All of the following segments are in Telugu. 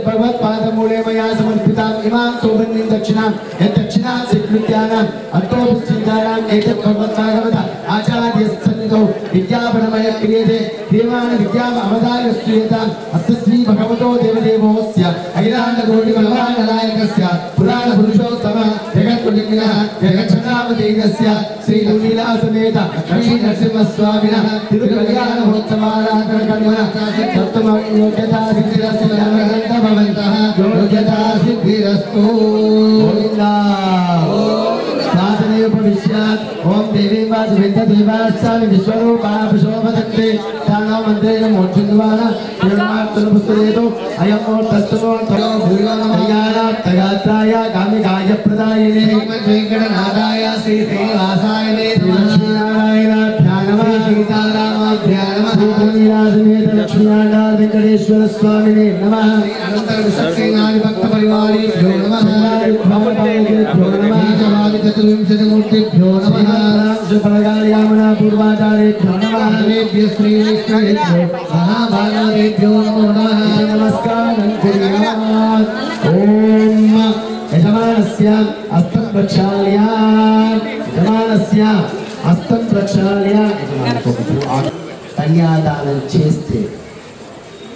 भगवत्पादमूले मया समर्पिताम् इमां सौभन्यं दक्षिणां यद्दक्षिणां स्वीकृत्यानाम् अर्थोपचिन्तानाम् एतत् भगवद्भागवत आचार्यसन्निधौ विद्यापनमय क्रियते क्रियमाण विद्याम् अवदाय स्तूयताम् अस्य श्री भगवतो देवदेवोऽस्य अखिलाण्डकोटिब्रह्माण्डनायकस्य पुराणपुरुषोत्तम जगत्कुटिन्यः जगच्छटावतीर्यस्य श्री लीलासमेत लक्ष्मी नरसिंहस्वामिनः तिरुकल्याणमहोत्सवाराधनकर्मणः सप्तमयोग्यता सिद्धिरस्तु भवन्तः योग्यता सिद्धिरस्तु गोविन्दा शासनेपविश्यात् ओम देवी वासुविन्ददेवास्सामि विश्वरूपा प्रशोभदन्ते तानो मन्त्रेण मोक्षद्वारा निर्माणपुस्तरेतो अयं मोक्षस्तमो तयो भूयानात्तगात्राय कामिकाय प्रदायिने वेङ्कटनाथाय श्री श्रीनिवासाय लक्ष्मीनारायणाभ्यां नमः सीतारामाभ्यां नमः लीलासमेत लक्ष्मीनारायण वेंकटेश्वर स्वामिने नमः अनंत विश्वसेनानि भक्त परिवारेभ्यो नमः भवभवभ्यो नमः चतुर्विंशतिमूर्तिभ्यो नमः सुपरगार्यामना पूर्वाचार्येभ्यो नमः देवेभ्यो श्रीविष्णुभ्यो महाभागादेभ्यो नमो नमः नमस्कारं कुर्यात् ओम यजमानस्य हस्तं प्रक्षाल्य కన్యాదానం చేస్తే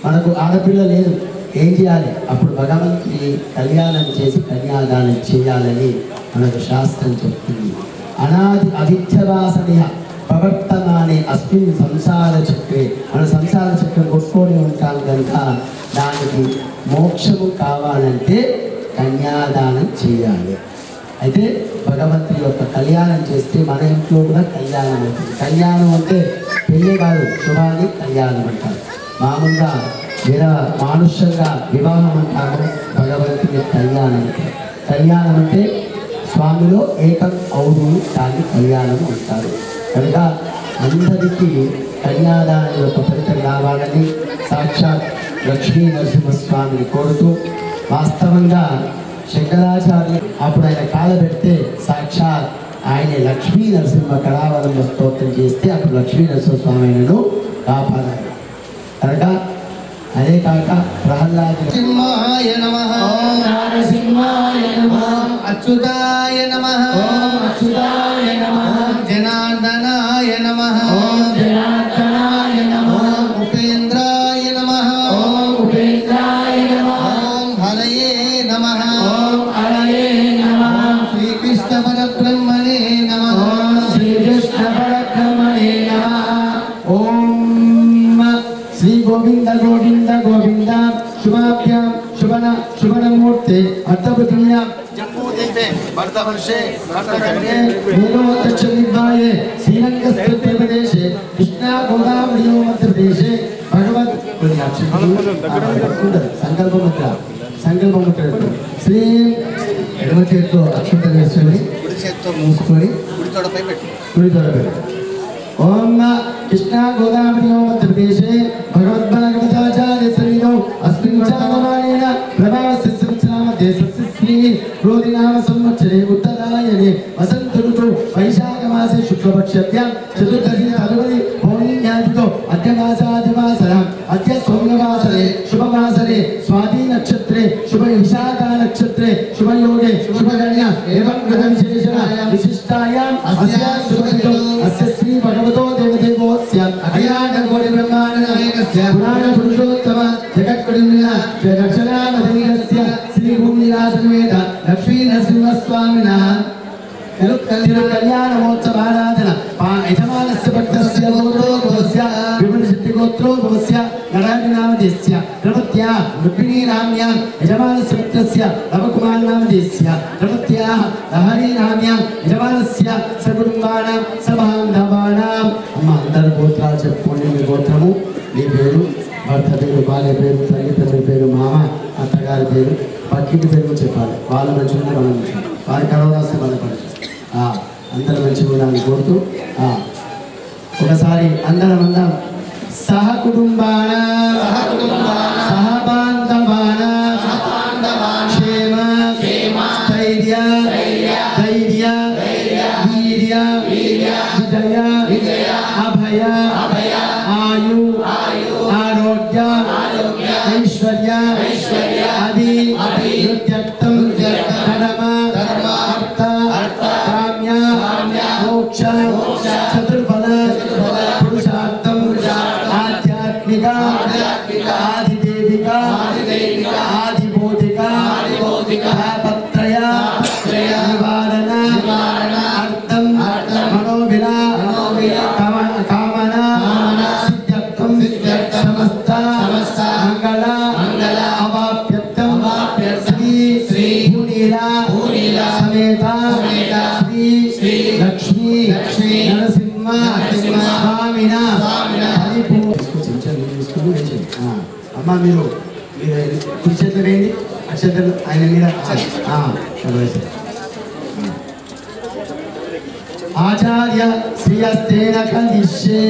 మనకు ఆడపిల్ల లేదు ఏం చేయాలి అప్పుడు భగవంతుని కళ్యాణం చేసి కన్యాదానం చేయాలని మనకు శాస్త్రం చెప్తుంది అనాది అవిద్యవాసనయ ప్రవర్తమానే అస్మిన్ సంసార చక్రే మన సంసార చక్రం కొట్టుకొని ఉంటాం కనుక దానికి మోక్షము కావాలంటే కన్యాదానం చేయాలి అయితే భగవంతుని యొక్క కళ్యాణం చేస్తే మన ఇంట్లో కూడా కళ్యాణం అవుతుంది కళ్యాణం అంటే పెళ్ళి కాదు శుభాన్ని కళ్యాణం అంటారు మామూలుగా మానుష్యంగా వివాహం అంటారు భగవంతుని కళ్యాణం కళ్యాణం అంటే స్వామిలో ఏకం అవును దాన్ని కళ్యాణం అంటారు కనుక అందరికీ కన్యాదానం యొక్క ఫలితం రావాలని సాక్షాత్ లక్ష్మీ నరసింహస్వామిని కోరుతూ వాస్తవంగా శంకరాచార్య అప్పుడు ఆయన కాలబెడితే సాక్షాత్ ఆయన లక్ష్మీ నరసింహ కళావలంబ స్తోత్రం చేస్తే అప్పుడు లక్ష్మీ నరసింహస్వామి ఆయనను కాపాడారు కనుక అదే కాక ప్రహ్లాద సింహాయ నమః ఓం నరసింహాయ నమః అచ్యుతాయ నమః ఓం అచ్యుతాయ నమః జనార్దనాయ నమః ఓం జనార్దనాయ నమః ఉపేంద్రాయ నమః ఓం ఉపేంద్రాయ నమః ఓం హరయే నమః ఓం హరయే నమః శ్రీకృష్ణ పరబ్రహ్మణే నమః ఓం శ్రీకృష్ణ పరబ్రహ్మణే నమః ఓం श्री गोविंद गोविंद गोविंद शुभाभ्यां शुभनमूर्ते अर्थवतीयां जम्बूद्वीपे वर्धवर्षे वर्धकन्ये नीलोदक्षिणविभागे श्रीरङ्गस्थलप्रदेशे कृष्णा गोदावरी मध्यप्रदेशे भगवत् संकल्पमुद्र श्री ఎడమ చేతితో అక్షంతలు వేసుకొని కుడి చేతితో మూసుకొని కుడి తోడపై పెట్టు ओम कृष्णा गोदावरी मध्यप्रदेशे भगवद्भागवताचार्य सन्निधौ अस्मिन् चामराणेन प्रभावस्य संवत्सरामध्ये श्री क्रोधिनाम संवत्सरे उत्तरायणे वसन्त ऋतौ वैशाखमासे शुक्लपक्षाभ्यां चतुर्दशी तदुपरि पौर्णिम्यादितो अद्य मासादिवासरः अद्य सोमवासरे शुभवासरे स्वाति नक्षत्रे शुभ विशाखा नक्षत्रे शुभयोगे शुभगण्य एवं ग्रहविशेषण विशिष्टायाम् अस्यां शुभदिनौ अस्य श्री भगवतो देवदेवोऽस्य अखिलाण्डकोटिब्रह्माण्डनायकस्य पुराणपुरुषोत्तम जगत्कुटिन्यः जगच्छटावतीर्यस्य श्रीभूमिनिवासमेत लक्ष्मी नरसिंहस्वामिनः कल्याणमहोत्सवाराधन यजमानस्य भक्तस्य गोत्रोद्भवस्य विपुलशक्तिगोत्रोद्भवस्य नराधिनामदेस्य प्रभृत्या रुक्मिणीनाम्यां यजमानस्य पुत्रस्य नवकुमारनामदेस्य प्रभृत्याः लहरीनाम्यां यजमानस्य सकुटुम्बानां सबान्धवानां अम्म अंदर गोत्राలు చెప్పుకోండి మీ గోత్రము మీ పేరు భర్త పేరు భార్య పేరు తల్లిదండ్రుల పేరు మామ అత్తగారి పేరు పక్కింటి పేరు చెప్పాలి వాళ్ళ మంచిగా మనం వారి కరోనాస్తే బాధపడచ్చు అందరూ మంచిగా ఉండాలని కోరుతూ ఒకసారి అందరం అందాం సహ కుటుంబాన సహ బాంధవాన క్షేమ స్థైర్య ధైర్య వీర్య విజయ అభయ ఆయు ఆరోగ్య ఐశ్వర్య అమ్మ మీరు కుడి చేతులు వేయండి అక్షతలు ఆయన మీద ఆచార్య శ్రీయస్తేన కనిష్యే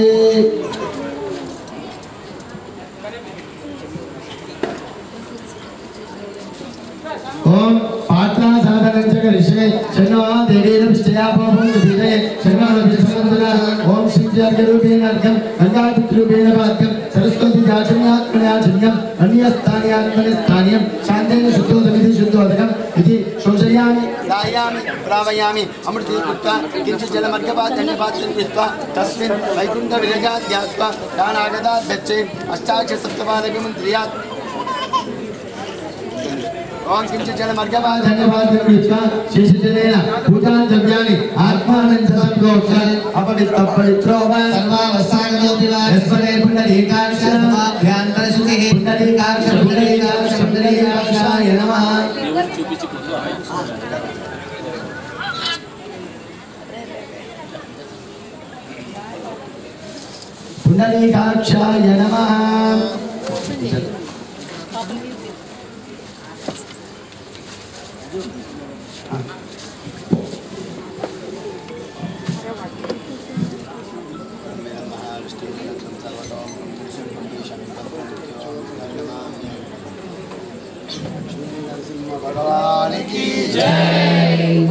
ఓం పాట్నా సాధనం చకరిష్యే శన్నో దేవీన విష్యయాపవం విదే శన్నో విష్ణుందన ఓం శ్రీజాగరూపేణ అర్ఘం గంగాపుత్రూపేణ వాక్యం సరస్వతి యాచన్యాత్మయాచన్యం అన్యస్థానియాత్మనిస్థానియం శాంతేన శుద్ధోదమితి శుద్ధోదకం ఇది శోషయామి దాయామి ప్రావయామి అమృతీకృత్వా కించిత్ జలమర్ఘపాద్యంపాత్రం కృత్వా తస్మిన్ వైకుంఠ విరజాధ్యాత్వా దానాగదాధ్యచ్చే అష్టాక్ష సప్తపాదకమంత్రియాత్ ఓం కించిత్ జలమర్ఘపాద్యంపాత్రం శేషజలేన పూజాన్ ద్రవ్యాన్ని ఆత్మానం సంప్రోక్షాన్ అపవిత్రో వా సర్వావస్థానోపి వా యస్మరే పుండరీకాక్ష భ్యాంతర సుఖి పుండరీకాక్షాయ నమః పుండరీకాక్షాయ నమః भगवान की जय।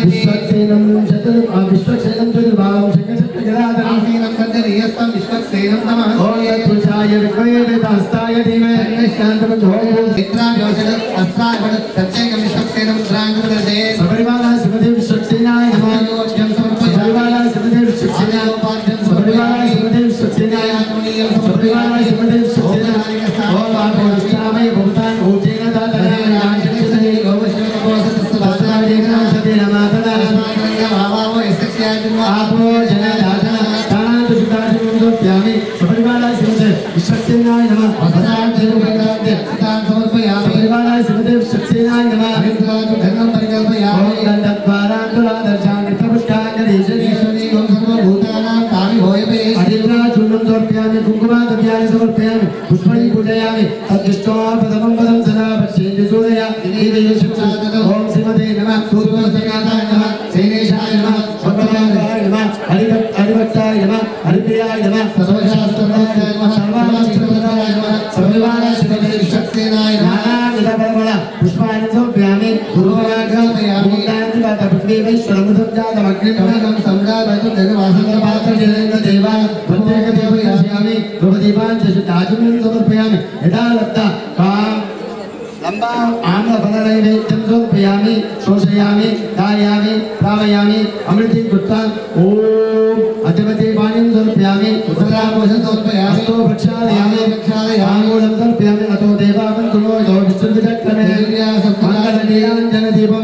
विश्वक्सेनं चतुर्भावं शङ्खचक्रगदाधरं कण्ठनीयस्तं विश्वक्सेनं नमः ओम यत्पुरुषाय विद्महे वेदास्ताय धीमहि शान्तमधोः चित्राभ्योषण अस्त्राभ्योषण प्रत्येकं विश्वक्सेनं मुद्राङ्गुदर्शे सपरिवाराय श्रीमते विश्वक्सेनाय नमः सपरिवाराय श्रीमते विश्वक्सेनाय सपरिवाराय श्रीमते विश्वक्सेनाय सपरिवाराय श्रीमते विश्वक्सेनाय ओम आपोष्टामय भूतान् ऊचेन दातनाय नाचते ओवश्यकोसतस्तस्तादेना सतेन मातरा भावावो यस्यादिनो आपो जनदाता तानान्तु सुतादिमुन्दोप्यामि सपरिवाराय श्रीमते विश्वक्सेनाय नमः असाध्यनुपदाद्य सितान् समर्पयामि सपरिवाराय श्रीमते विश्वक्सेनाय नमः अभिप्रातु धर्मं परिकल्पयामि ओम दण्डद्वारान्तरादर्शानि प्रपुष्टाङ्गदेशनेश्वरी ओम सर्वभूतानां कामि भोयपे अधिप्राचूर्णं समर्पयामि कुङ्कुमादव्यानि समर्पयामि पुष्पाणि पूजयामि तद्दृष्ट्वा प्रथमं पदं सदा पश्येन्द्र सूरया ओम श्रीमते नमः सूर्यवस्त्रकाताय नमः सेनेशाय नमः स्वपदाय नमः हरिभक्ताय नमः हरिप्रियाय नमः सर्वशास्त्रज्ञाय नमः सर्वामश्रपदाय नमः सर्वविवादाय श्रीमते विश्वक्सेनाय नानाविधपरिमळ पुष्पाणि समर्पयामि गुरुवराघ्रापयामि पृथ्वीश्वरमुदब्जातमग्निमग्नं सम्राजतु जगवासनपात्रजनेन्द्र देवा प्रत्येकदेवयामि ध्रुवदीपान् च शुद्धाचमनं समर्पयामि यथा लब्धा काम लंबा आम्रफलनैवेद्यं समर्पयामि शोषयामि दायामि प्रावयामि अमृतीकृत्वा ओम अधिपति पाणिं समर्पयामि उत्तरापोषं समर्पयामि हस्तो प्रक्षालयामि आङ्गूलं समर्पयामि अतो देवावं कुलो यो विष्णुविचक्रमे मङ्गलनीराञ्जनदीपं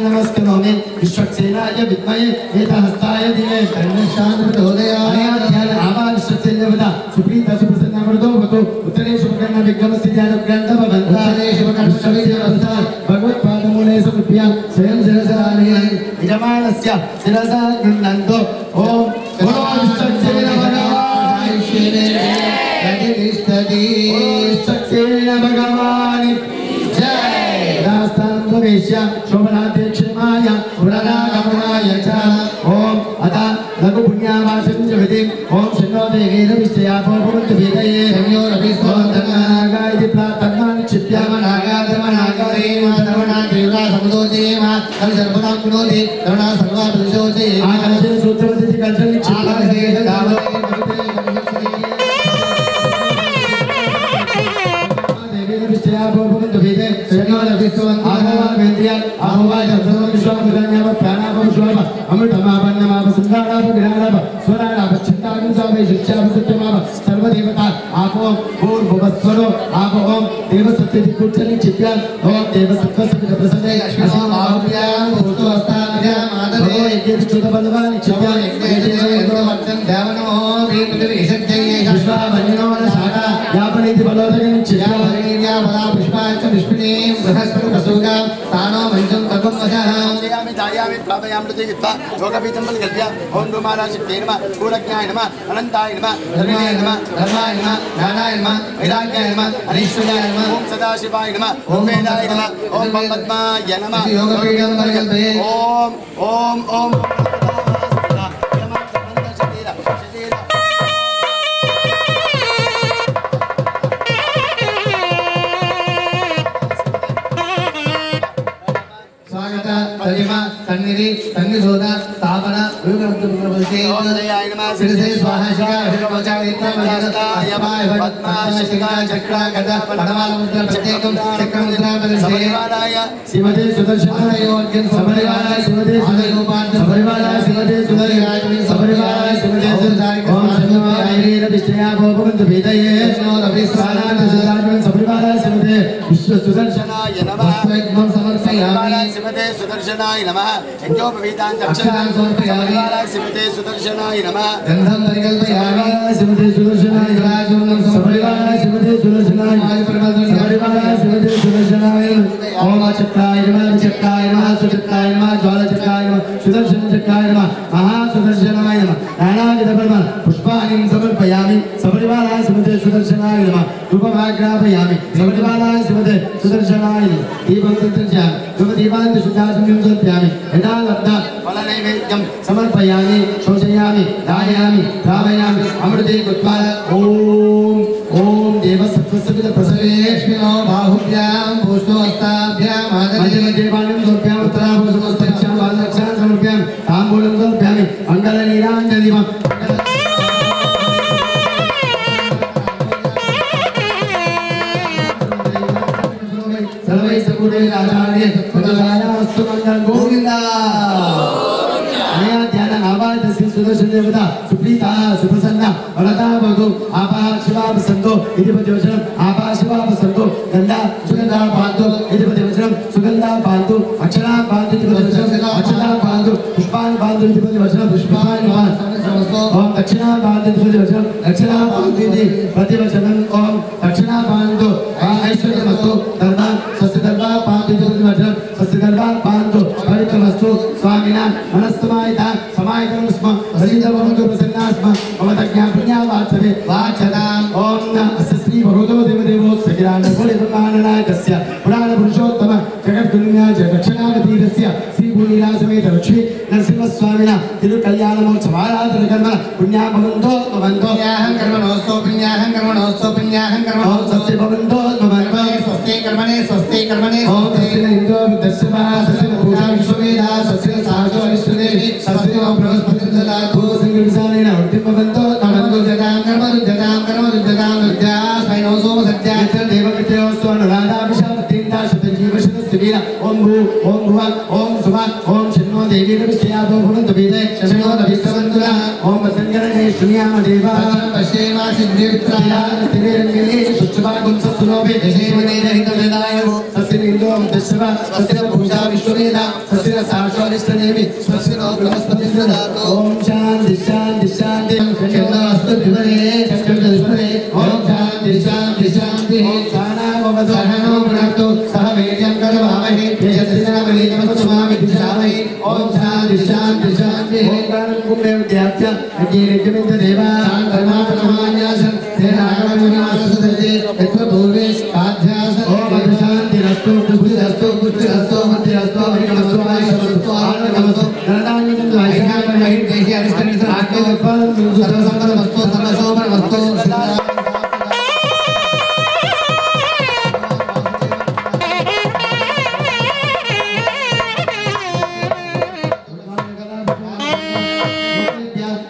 नमस्करोमि विश्वक्सेनाय विद्महे वेदहस्ताय धीमहि तन्नः आवाहन विश्वक्सेनवदा सुप्रीत सुप्रसन्नमृतो भवतु उत्तरे शुभकर्ण विक्रमस्थित्यानुग्रन्थभवन्तः शुभकर्षविदेवस्था भगवत्पादमूले समर्प्य स्वयं शिरसानयन् यजमानस्य शिरसा गृह्णन्तु ओम बोलो विश्वक्सेन भगवान् विश्वक्सेन भगवान् वेश्य शोभनाध्यक्षमाय पुनरागमनाय च ओम अतः लघु पुण्यावासं जगति ओम शन्नो देवेन विष्टयापो भवन्तु वेदये रम्यो रविस्वन्दनागायति प्रार्थनानि चित्यामनागाधमनागारेण धर्मनादेवरा समुदोजयेमा कल सर्वदा कुणोति धर्मना सर्वा प्रदोजये आकर्षण सूत्रवति कल्चन चित्तादेश दावते भवते भवन्तु वेदे शनिवार विश्ववन्त आभवान वेन्द्रिया आभवान सर्व विश्वमुदन्याव प्राणाव विश्वाव अमृतमावन्नमाव सुंदराव विराणाव स्वराणाव चित्तागं सावे शिक्षाव सत्यमाव सर्वदेवता आपो भूर्भुवस्वरो आपो ओम देवसत्यदिक्कुच्चनि चित्यां ओम देवसत्त्वस्य प्रसन्ने अश्विनो बाहुभ्यां भूतोस्ताभ्यां आदरे यज्ञेष्ठुतबलवानि चित्यां यज्ञेष्ठुतवर्तं ध्यावनो वीरपतिविशक्त्यये विश्वावन्निनो शाखा यापनीति बलोदगं चित्यां हरिणीर्या बला पुष्पाच्च विष्णुनीं बृहस्पतिप्रसूगा तानो मञ्चं तपं वशः यामि दायामि प्रापयामि प्रतिगित्वा योगपीतं बलिकल्प्य ओम दुमाराशिक्ते नमः पूरज्ञाय नमः अनन्ताय नमः धर्माय नमः धर्माय नमः ज्ञानाय नमः वैराग्याय नमः अनीश्वराय नमः ओम सदाशिवाय नमः ओम वेदाय नमः ओम पद्माय नमः योगपीठं बलिकल्पे ओम ओम ओम सन्निधि सन्निधोदा स्थापन विग्रहबलसे ओदयाय नमः सिरसे स्वाहा शिखा विष्णुवचारित्र मजस्तायमाय पद्मा शिखा चक्र गदा पद्मामुद्रा प्रत्येकं चक्रमुद्रा बलसे शिवते सुदर्शनाय योग्यं सबरिवालाय शिवते सुदर्शनोपाद सबरिवालाय शिवते सुदर्शनाय सबरिवालाय शिवते सुदर्शनाय ओम शनिवार वीर विष्णुया भवन्तु वेदये नो रविस्वानाय सुदर्शनाय सबरिवालाय शिवते विश्व सुदर्शनाय नमः एकं समर्पयामि शिवते सुदर्शनाय नमः यज्ञोपवीतां चक्षुषां समर्पयामि शिवते सुदर्शनाय नमः गन्धं परिकल्पयामि शिवते सुदर्शनाय राजोन्नं समर्पयामि शिवते सुदर्शनाय समर्पयामि शिवते सुदर्शनाय ओम चक्राय नमः चक्राय नमः सुचक्राय नमः ज्वालचक्राय नमः सुदर्शन चक्राय नमः महासुदर्शनाय नमः नानाविधपद्म पुष्पाणि समर्पयामि समर्पयामि शिवते सुदर्शनाय नमः धूपमाग्रापयामि समर्पयामि शिवते सुदर्शनाय नमः दीपं सञ्चारयामि धूपदीपान् शुद्धासनं समर्पयामि यदा लब्धा फलनैवेद्यं समर्पयामि शोषयामि दायामि धावयामि अमृते कृत्वा ओम ओम देवसत्त्वस्य प्रसवेष्मिनो बाहुभ्यां भूषोस्ताभ्यां आदरे देवानं समर्पयामि उत्तराभूषणस्तक्षां बालरक्षां समर्पयामि ताम्बूलं समर्पयामि मङ्गलनीराञ्जलिमं सर्वै सकुले आचार्य पदसायास्तु मंगल गोविंदा नया ध्यान आवाज श्री सुदर्शन देवता सुप्रीता सुप्रसन्ना वरदा भगो आपा शिवा बसंतो इति पतिवचनम आपा शिवा बसंतो गंधा सुगंधा पांतो इति पतिवचनम सुगंधा पांतो अक्षरा पांतो इति पतिवचनम अक्षरा पांतो पुष्पान पांतो इति पतिवचनम पुष्पान पांतो ओम दक्षिणा पांतो इति पतिवचनम दक्षिणा पांतो इति पतिवचनम ओम दक्षिणा पांतो ऐश्वर्यमस्तु धर्मा सस्यधर्मा पांतो इति पतिवचनम सस्यधर्मा पांतो परिक्रमस्तु स्वामिना मनस्तमायिता समायितं स्म हरिदवन्तु प्रसन्नास्म मम तज्ञापुण्यावाचरे वाचताम् ओम अस्य श्री भगवतो देवदेवो सकिरानकुलिब्रह्माण्डनायकस्य पुराणपुरुषोत्तम जगद्गुरुन्या दक्षिणावतीरस्य श्री भूनिरासमेत लक्ष्मी नरसिंहस्वामिना तिरुकल्याणमोत्सवाराधनकर्म पुण्या भवन्तो पुण्याहं कर्मणोऽस्तु पुण्याहं कर्मणोऽस्तु पुण्याहं कर्मणोऽस्तु स्वस्ति भवन्तो स्वस्ति कर्मणे ओम तस्मै इन्दो विदस्यवा सस्य पूजा विश्ववेदा सस्य साजो अरिष्टदेवी सस्य बृहस्पति ददातु संगीतसारेण उत्तिमवन्तो नमन्तो जगां कर्मरुजगां विद्यास्मै सोम सत्यात् देवकृत्योस्तु अनुराधाभिषावतीन्दा शतजीवशतस्वीर ओम भू ओम भुव ओम सुभा ओम शन्नो देवी विष्याभो भवन्तु वेदे शन्नो रविस्तवन्तुना ओम वसङ्गरणे शृणुयाम देवा पश्येमा सिद्धिवित्राया तिरेरङ्गिनी शुच्छभागुं सत्सुनोभि दशेमनेरहितवेदायो सस्य इन्दो दशवा सस्य भूषा विश्ववेदा सस्य साक्षारिष्टदेवी स्वस्य नो बृहस्पति ददातु ओम शांति शांति शांति चन्द्रस्तु विवरे चन्द्रस्वरे ओम शांति शांति शांति साना भवतु सहनो भुनक्तु सह वीर्यं करवावहै तेजस्विनावलीतमस्तुमामि दिशामहि ओम शांति शांति शांति ओंकारं कुम्भे विद्याप्य अज्ञेरित्यमिन्द्र देवा शान्तमात्ममान्यासं तेनागमनिवाससते यत्र पूर्वे आध्यास ओम शान्तिरस्तु बुद्धिरस्तु बुद्धिरस्तु मतिरस्तु हरिकमस्तु आयुषमस्तु आनन्दमस्तु नरदान्यं वाहिकामहि देहि अरिष्टनिष्ठ आत्मोत्पादं सर्वसम्पदमस्तु सर्वशोभनमस्तु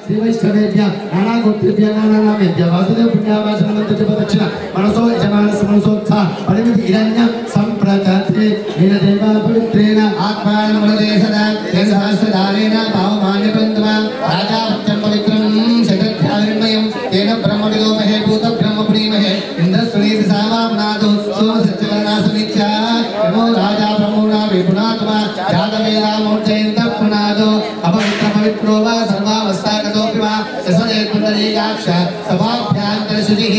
श्रीवैष्णवेभ्यः नानागोत्र दिव्यानानां यज्ञवासुदेव पुण्यावाचनमन्तजपदक्षिण मनसो यजमानस्य मनसोत्था परिमिति इदन्य सम्प्रतते येन देवा पवित्रेण आत्मानमदेशदा तेन सहस्रदारेण भावमान्यपन्तमा राजा भक्तं पवित्रं शतध्याविर्मयं तेन ब्रह्मविदो महे भूत ब्रह्म प्रीमहे इन्द्रस्वनीति सामाम्नादो सोमसत्यवर्णासमीक्षा नमो राजा ब्रह्मणा विपुनात्मा जातवेदा मोर्जयन्तः पुनादो अपवित्र पवित्रो वा सर्वावस्थागतोऽपि वा यस्मदेव पुण्डरीकाक्ष सभाभ्यान्तरशुचिः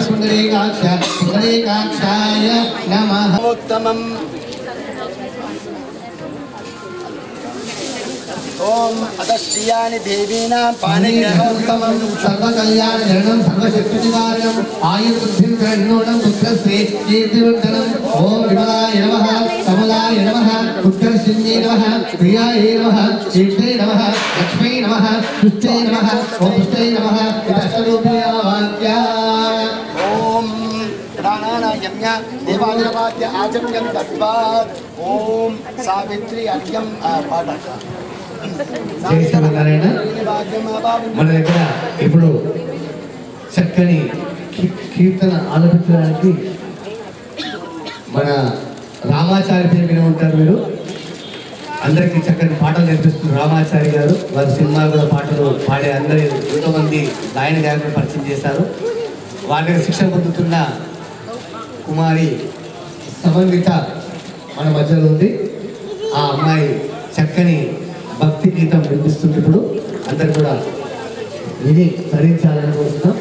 पुण्डरीकाक्षाय नमः उत्तमम् ओम अदश्रियानि देवीनां पाणिग्रहोत्तमं सर्वकल्याणजननं सर्वशक्तिनिवारणं आयुर्बुद्धिं ग्रह्णोणं पुत्रश्री कीर्तिवर्धनम् ओम विमलाय नमः कमलाय नमः उत्कर्षिण्ये नमः प्रियाय नमः कीर्ते नमः लक्ष्मी नमः तुष्टे नमः ओम तुष्टे नमः इदष्टरूपया वाक्या ओम प्राणाना यम्या देवादिवाद्य आचम्यं तद्वात् ओम सावित्री अर्घ्यं पाठक నారాయణ మన దగ్గర ఇప్పుడు చక్కని కీర్తన ఆలపించడానికి మన రామాచారి పేరు విని ఉంటారు మీరు. అందరికీ చక్కని పాటలు నేర్పిస్తున్నారు రామాచారి గారు. వారి సినిమా కూడా పాటలు పాడే అందరి ఎంతోమంది గాయన గాయకులు పరిచయం చేశారు. వారి శిక్షణ పొందుతున్న కుమారి సమన్విత మన మధ్యలో ఉంది. ఆ అమ్మాయి చక్కని భక్తి గీతం వినిపిస్తుంది. ఇప్పుడు అందరు కూడా విని తరించాలని కోరుతున్నాం.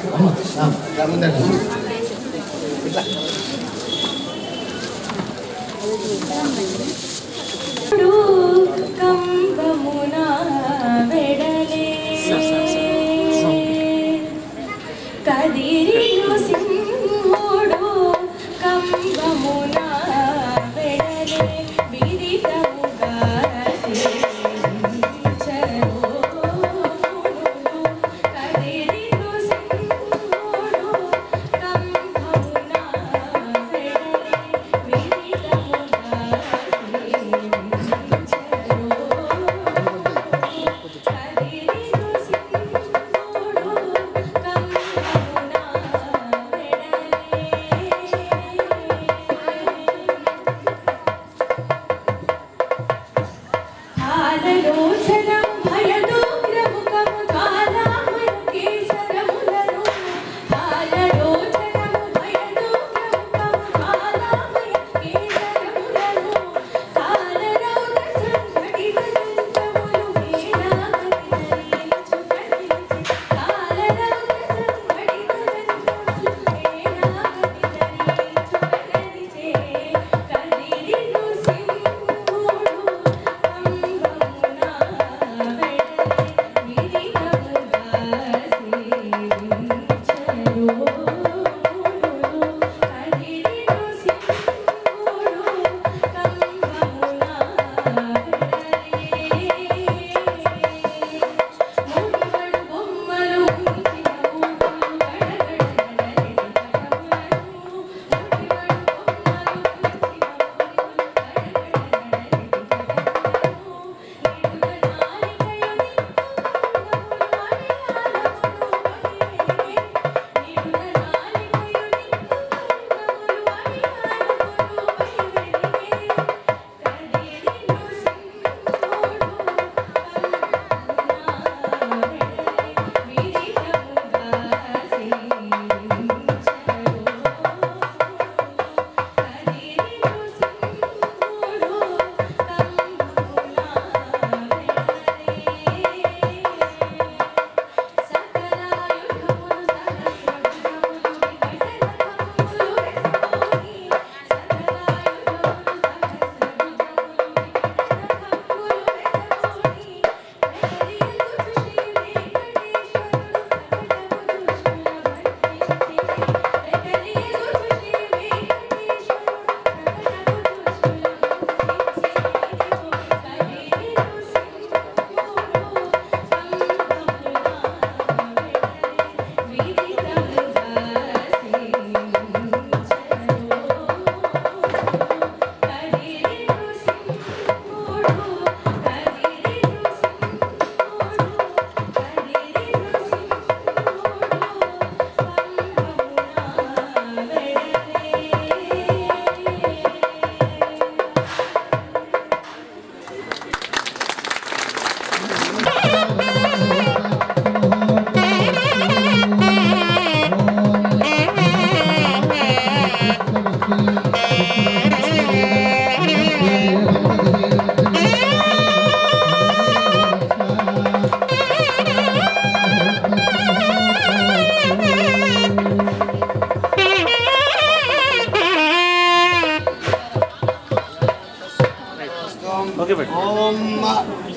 ओम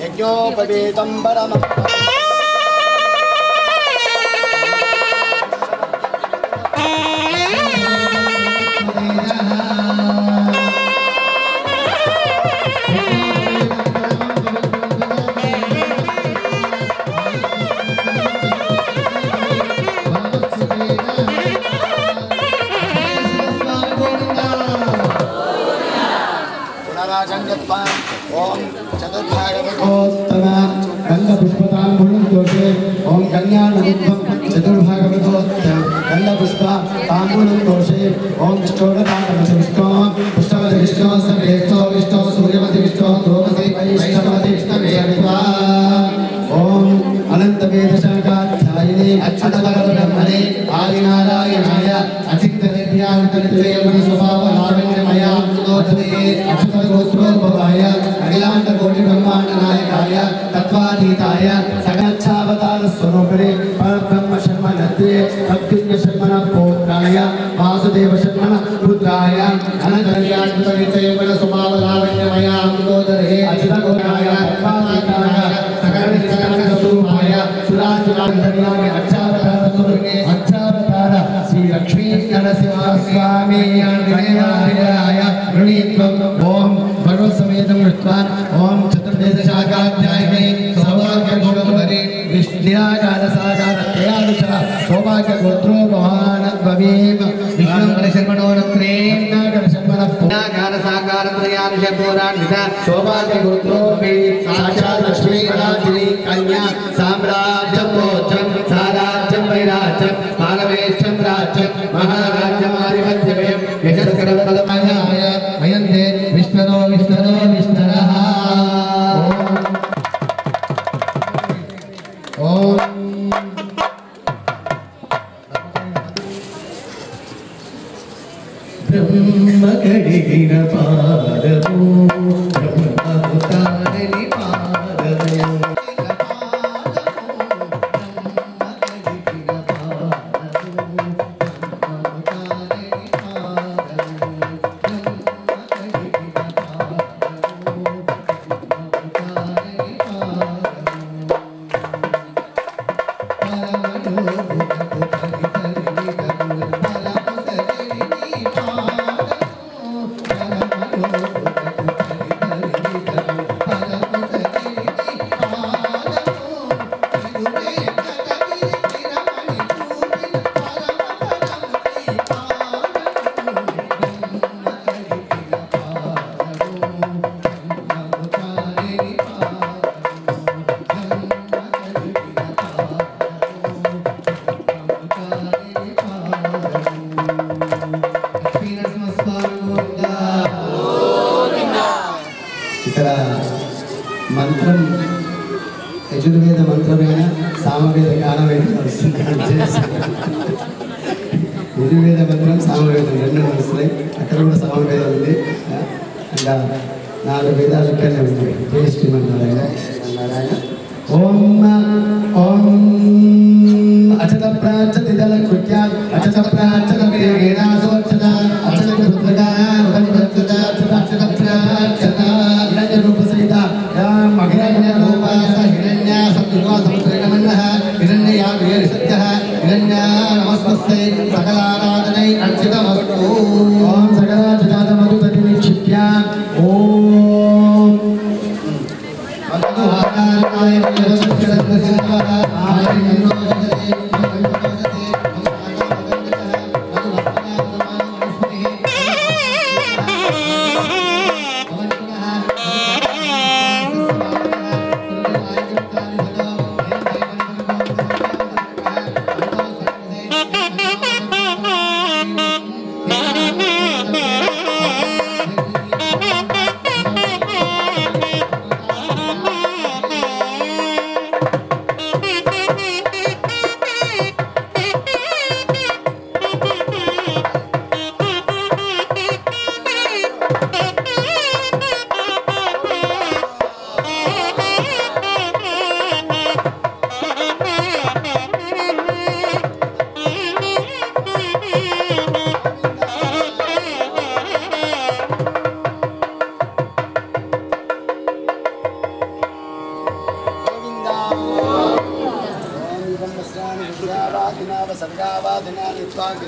यज्ञोपवीतं परमं ओम चतुर्भागवतोत्तम गंधपुष्पतांबूलं दोषे ओम कल्याणरूपं चतुर्भागवतोत्तम गंधपुष्प तांबूलं दोषे ओम विष्णोरतांबूलं विष्णु पुष्पवति विष्णु सर्वेष्ठो विष्णु सूर्यवति विष्णु ध्रुववति वैष्णवति विष्णुदेवा ओम अनंत वेद शाखाध्यायिने अच्युतपरब्रह्मणे आदिनारायणाय अचिन्तनित्यान्तनित्ये स्वभाव लावण्यमया सुदोषदे अच्युतगोत्रोद्भवाय अखिलाण्डकोटि ब्रह्माण्ड नायकाय तत्त्वातीताय सगच्छावतार स्वरूपिणे परब्रह्म शर्मणत्रे प्रत्युज्ञ शर्मण पौत्राय वासुदेव शर्मण रुद्राय अनन्तर्यात्मकनित्ये स्वभाव लावण्यमया सुदोषदे अच्युतगोत्राय तत्त्वातीताय अच्छावतार श्री लक्ष्मी नरसिंह स्वामी ओम भगवत समेतं कृत्वा ओम चतुर्वेद शाखाध्यायिने सौभाग्यगोत्रे विष्णुयागार सागार तयादुषः सौभाग्यगोत्रो भवान् भवेम विष्णुशर्मणोनत्रे नागर सागार तयादुष पुराणित सौभाग्यगोत्रो साक्षात् लक्ष्मी कलादिनी कन्या साम्राज्यं मोक्षं साराज्यं वैराज्यं मानवेशं राज्यं महाराज्यमाधिपत्यमेव यशस्करफलमयाय वयन्ते विष्णुनो विष्णुनो विष्णुनः ओम ब्रह्म कडिगिन पादमु ब्रह्ममुतारनि पादमु ఇక్కడ మంత్రం యజుర్వేద మంత్రమైన సామవేద గానవేదం నడుస్తుంది. యజుర్వేద మంత్రం సామవేదం రెండు నడుస్తున్నాయి. అక్కడ కూడా సామవేదం ఉంది. ఇంకా 4 వేదాలు ఇక్కడనే ఉన్నాయి. జయ శ్రీమన్నారాయణ. ఓం ఓం అచత ప్రాచతి దళ కృత్య అచత ప్రాచత వేగేనాసోచత అచత కృత్యగా ఉపనిపత్యత అచత ప్రాచత హిరణ్య రూప సహిత మహిరణ్య రూపాస హిరణ్య సత్తుగా సముద్రగమన్నః హిరణ్యయా వీరసత్యః హిరణ్య నమస్తస్యై సకలారాధనై అర్చితమస్తు. ఓం సకలాచితాద మధుపతి నిక్షిప్య ఓం మధుహారాయ విరసత్యరత్నసిద్ధః ఆయందో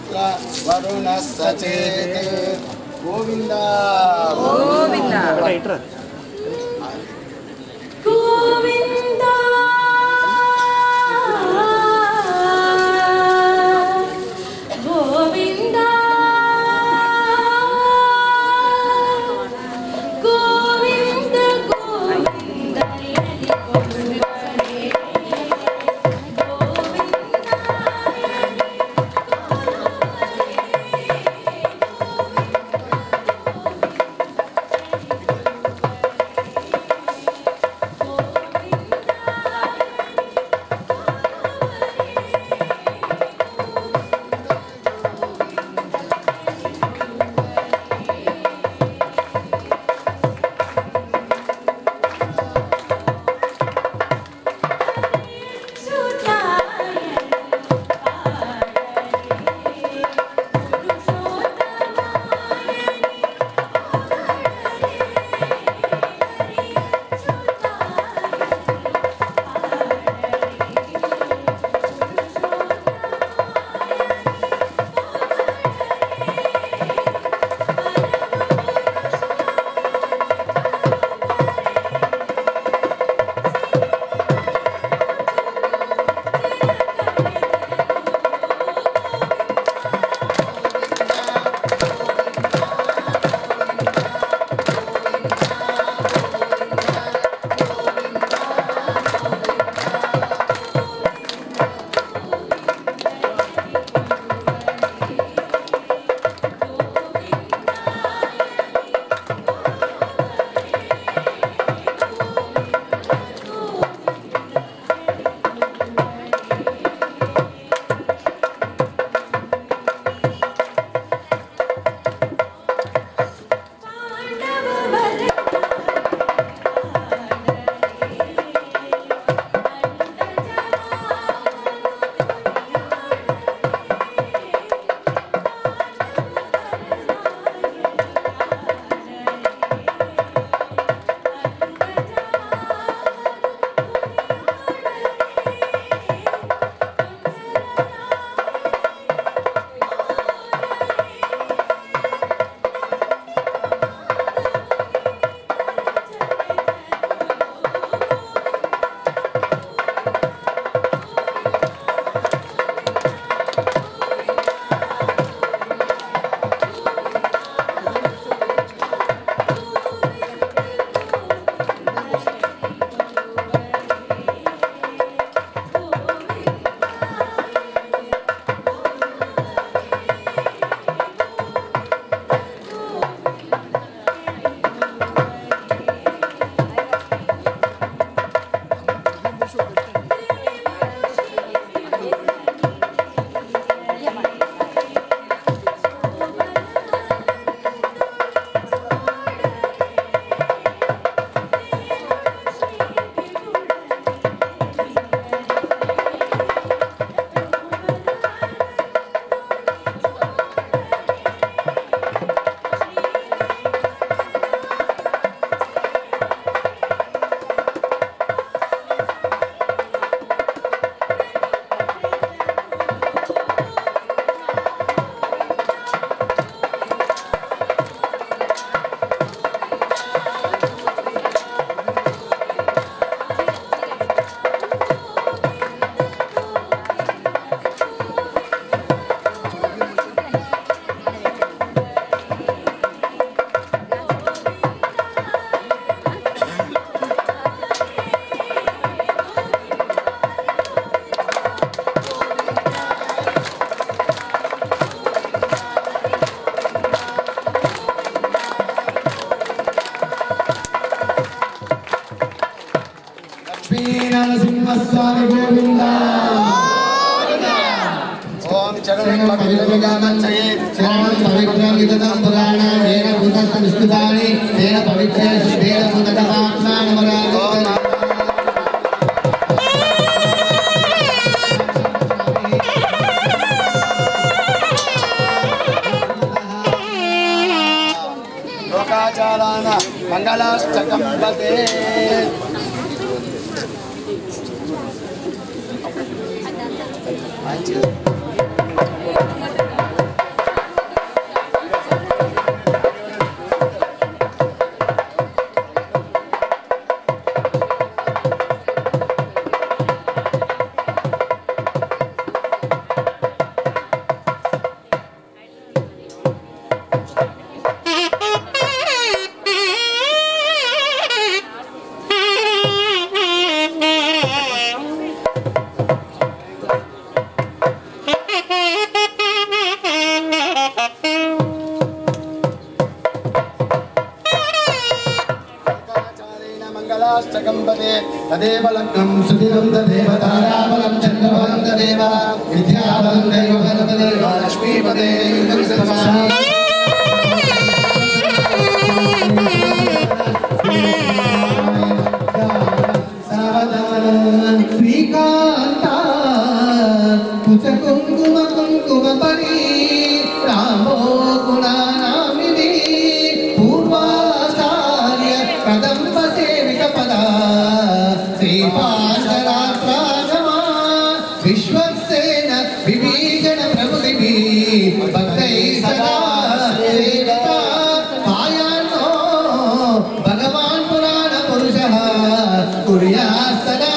वरुण सचेत गोविंद गोविंद गोविंद नरसिंहस्वामी गोविंद ओम जगन्नाथये ओम पवित्रं विदतं पुराणं येन भूतस्थ विष्णुदानि तेन पवित्रेण शुद्धेन भूतकथात्मानमरामो लोकाचाराण मंगलाष्टकं पते षष्ठाष्टकम्पदे तदेव लग्नं सुदिनं तदेव ताराबलं चन्द्रबलं तदेव विद्याबलं दैवबलं तदेव लक्ष्मीपदे श्रीकान्ता कुच कुङ्कुम कुङ्कुम परी रामो गुणानामिनी पूर्वाचार्य कदम्ब सेवित पदा श्रीपाशरात्रागमा विश्वक्सेन विभीषण प्रभुतिभिः भक्तैः सदा सेविता पायान्नो भगवान् पुराण पुरुषः कुर्यात् सदा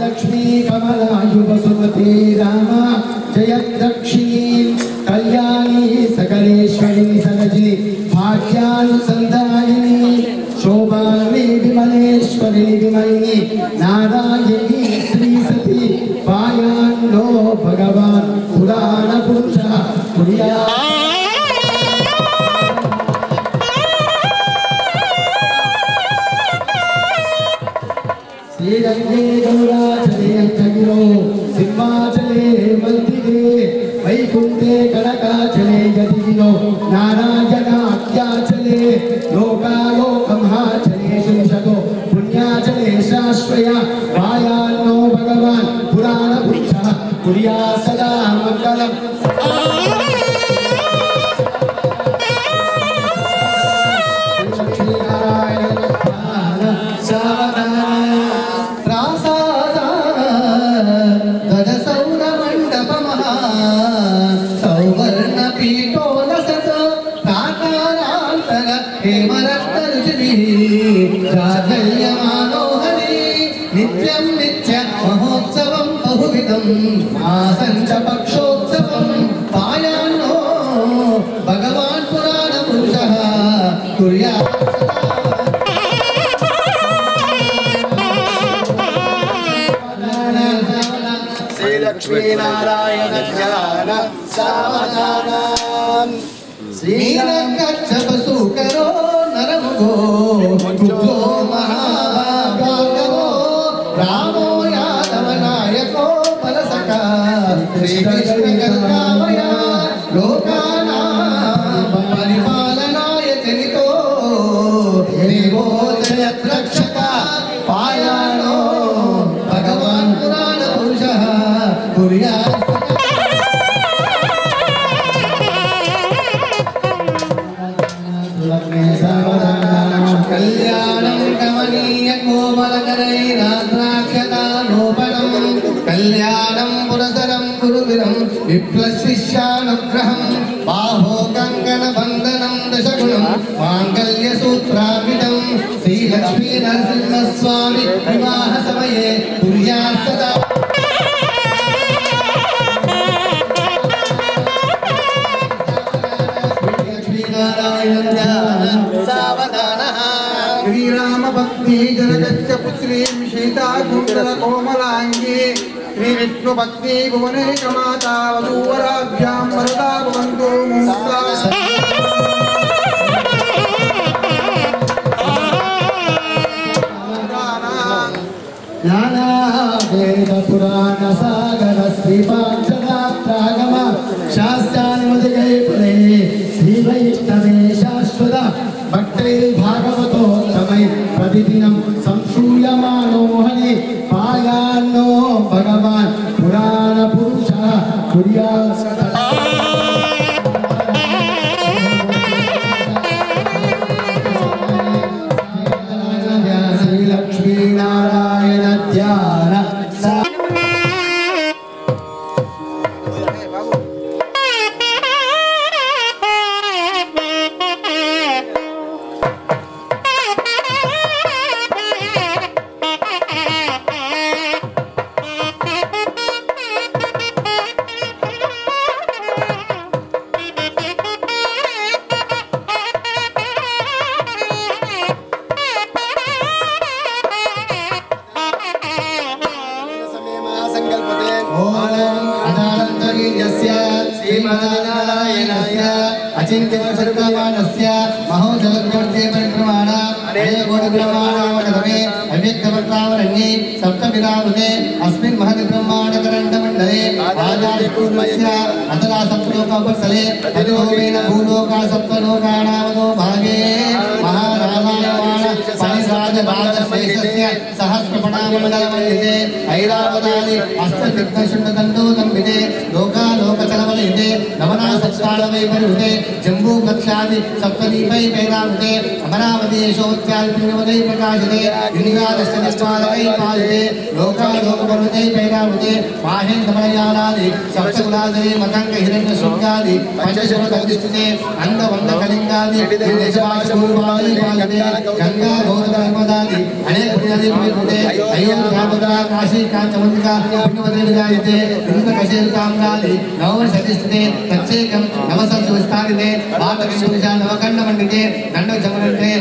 लक्ष्मी कमलायुवसुमती रामा जयदक्षिणी कल्याणी सकलेश्वरी सनजी भाग्यानुसंधायिनी शोभानी विमलेश्वरी विमलिनी नारायणी श्री सती पायान्नो भगवान् पुराण पुरुषः कुर्यात् श्रीरंगे गौराचले जगिरो सिंहाचले मल्तिगे वैकुंठे कनकाचले यतिगिरो नारायणाख्याचले लोकालोकमहाचले शिंशतो पुण्याचले शाश्वया वायान्नो भगवान् पुराण पुरुषः कुर्यात् सदा मङ्गलम् नित्यं नित्य महोत्सवं बहुविधं मासञ्च पक्षोत्सवं पायान्नो भगवान् पुराण पुरुषः कुर्यात् श्री लक्ष्मी नारायण ध्यान सावधानम् श्रीरङ्गच्छप सुकरो नरमुगो मुग्धो महाभागवो रामो यादव नायको बलसखा श्रीकृष्ण करुणामया लोकानां परिपालनाय जनितो देवो जयद्रक्षका पायाणो भगवान् पुराण पुरुषः कुर्यात् कल्याणं कमनीय कोमलकरैराद्राक्षतालोपनं कल्याणं पुरसरं गुरुविरं विप्लशिष्यानुग्रहं बाहो कङ्कणबन्धनं दशगुणं माङ्गल्यसूत्रान्वितं श्रीलक्ष्मी नरसिंहस्वामी विवाहसमये कुर्यात् सदा श्रीराम भक्ति जनकच्च पुत्री सीता कुंडल कोमलांगी श्री विष्णु भक्ति भुवने कमाता वधूवराभ्यां वरदा भवन्तु मुक्ता ज्ञाना वेद पुराण सागर श्रीपांचरात्रागम शास्त्रानुमतिगै परे श्री वैष्णवे शाश्वत भक्तै भागवतोत्तमै प्रतिदिनं संश्रूयमाणो हरि पायान्नो भगवान् पुराण पुरुषः कुर्यात् सदा श्री लक्ष्मी नारायण ध्यान श्रीमन्नारायणाय अचिन्त्यसर्वमानस्य महोजगद्गोत्रे परिक्रमाण अनेकोटिब्रह्माण्डमण्डलमे अव्यक्तवक्तावरण्ये सप्तविरावृते अस्मिन् महति ब्रह्माण्डकरण्डमण्डले आदादिपूर्वस्य अतला सप्तलोकोपस्थले तदोवेन भूलोका सप्तलोकानामतो भागे महाराजायमाण परिसाजभागशेषस्य सहस्रपणामण्डलमण्डिते ऐरावतानि अष्टदिग्दशुण्डदण्डोदम्बिते लोकालोकचलवलिते नवनासत्तालवैपरिवृते जम्बूकक्षादि सप्तदीपै पैरावृते अमरावती यशोत्यादिपिण्डवदै प्रकाशिते इंद्रादष्टदिक्पालकै पालिते लोकालोकपर्वतै पैरावृते माहेन्द्रमलयानादि सप्तकुलादि मतङ्ग हिरण्यशृङ्गादि पञ्चशुरदधिष्ठिते अन्धवन्दकलिङ्गादि देशवासपूर्वादि पालिते गङ्गा गौतमनर्मदादि अनेक पुण्यदि पवित्रते अयोध्यापदा काशी काञ्चमन्दिका पुण्यवदे विजायते इंद्रकशेरुताम्रादि नववर्षधिष्ठिते तच्चैकं नवसहस्र विस्तारिते वातकिंशुषा नवकण्डमण्डिते दण्डचमनन्ते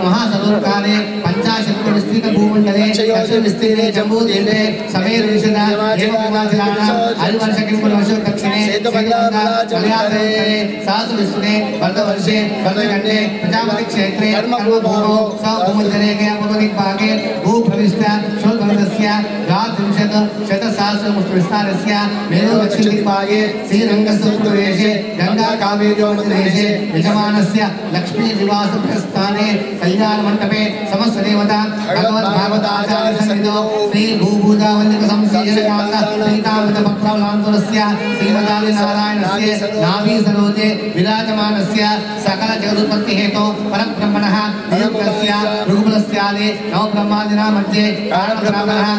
महासरोवरकाले पञ्चाशत्विस्तृतभूमण्डले दक्षिणविस्तीर्णे जम्बूद्वीपे समेरुविशदा हेमकुमारजलानां हरिवर्षकिंकुलवर्षो दक्षिणे मलयाळसमुद्रे सहस्रविस्तृते वर्धवर्षे वर्धखण्डे प्रजापतिक्षेत्रे कर्मभूमौ सभूमध्यरे पूर्वदिग्भागे भूप्रविष्ट शोधवर्धस्य द्वात्रिंशत् शतसहस्रमुष्टविस्तारस्य मेरु दक्षिणदिग्भागे श्रीरङ्गस्तुप्रदेशे गङ्गा कावेर्योर्मध्यदेशे यजमानस्य लक्ष्मी निवासस्थाने कल्याणमण्डपे समस्तदेवता भगवद्भागवताचार्यसन्निधौ श्री भूभूतावल्लिकसंसीजनकान्त पीतामृतपत्रलान्तुरस्य श्रीमदादिनारायणस्य नाभीसरोजे विराजमानस्य सकल जगदुत्पत्तिहेतो परब्रह्मणः नियुक्तस्य भृगुकुलस्यादि नवब्रह्मादिनां मध्ये कारणब्राह्मणः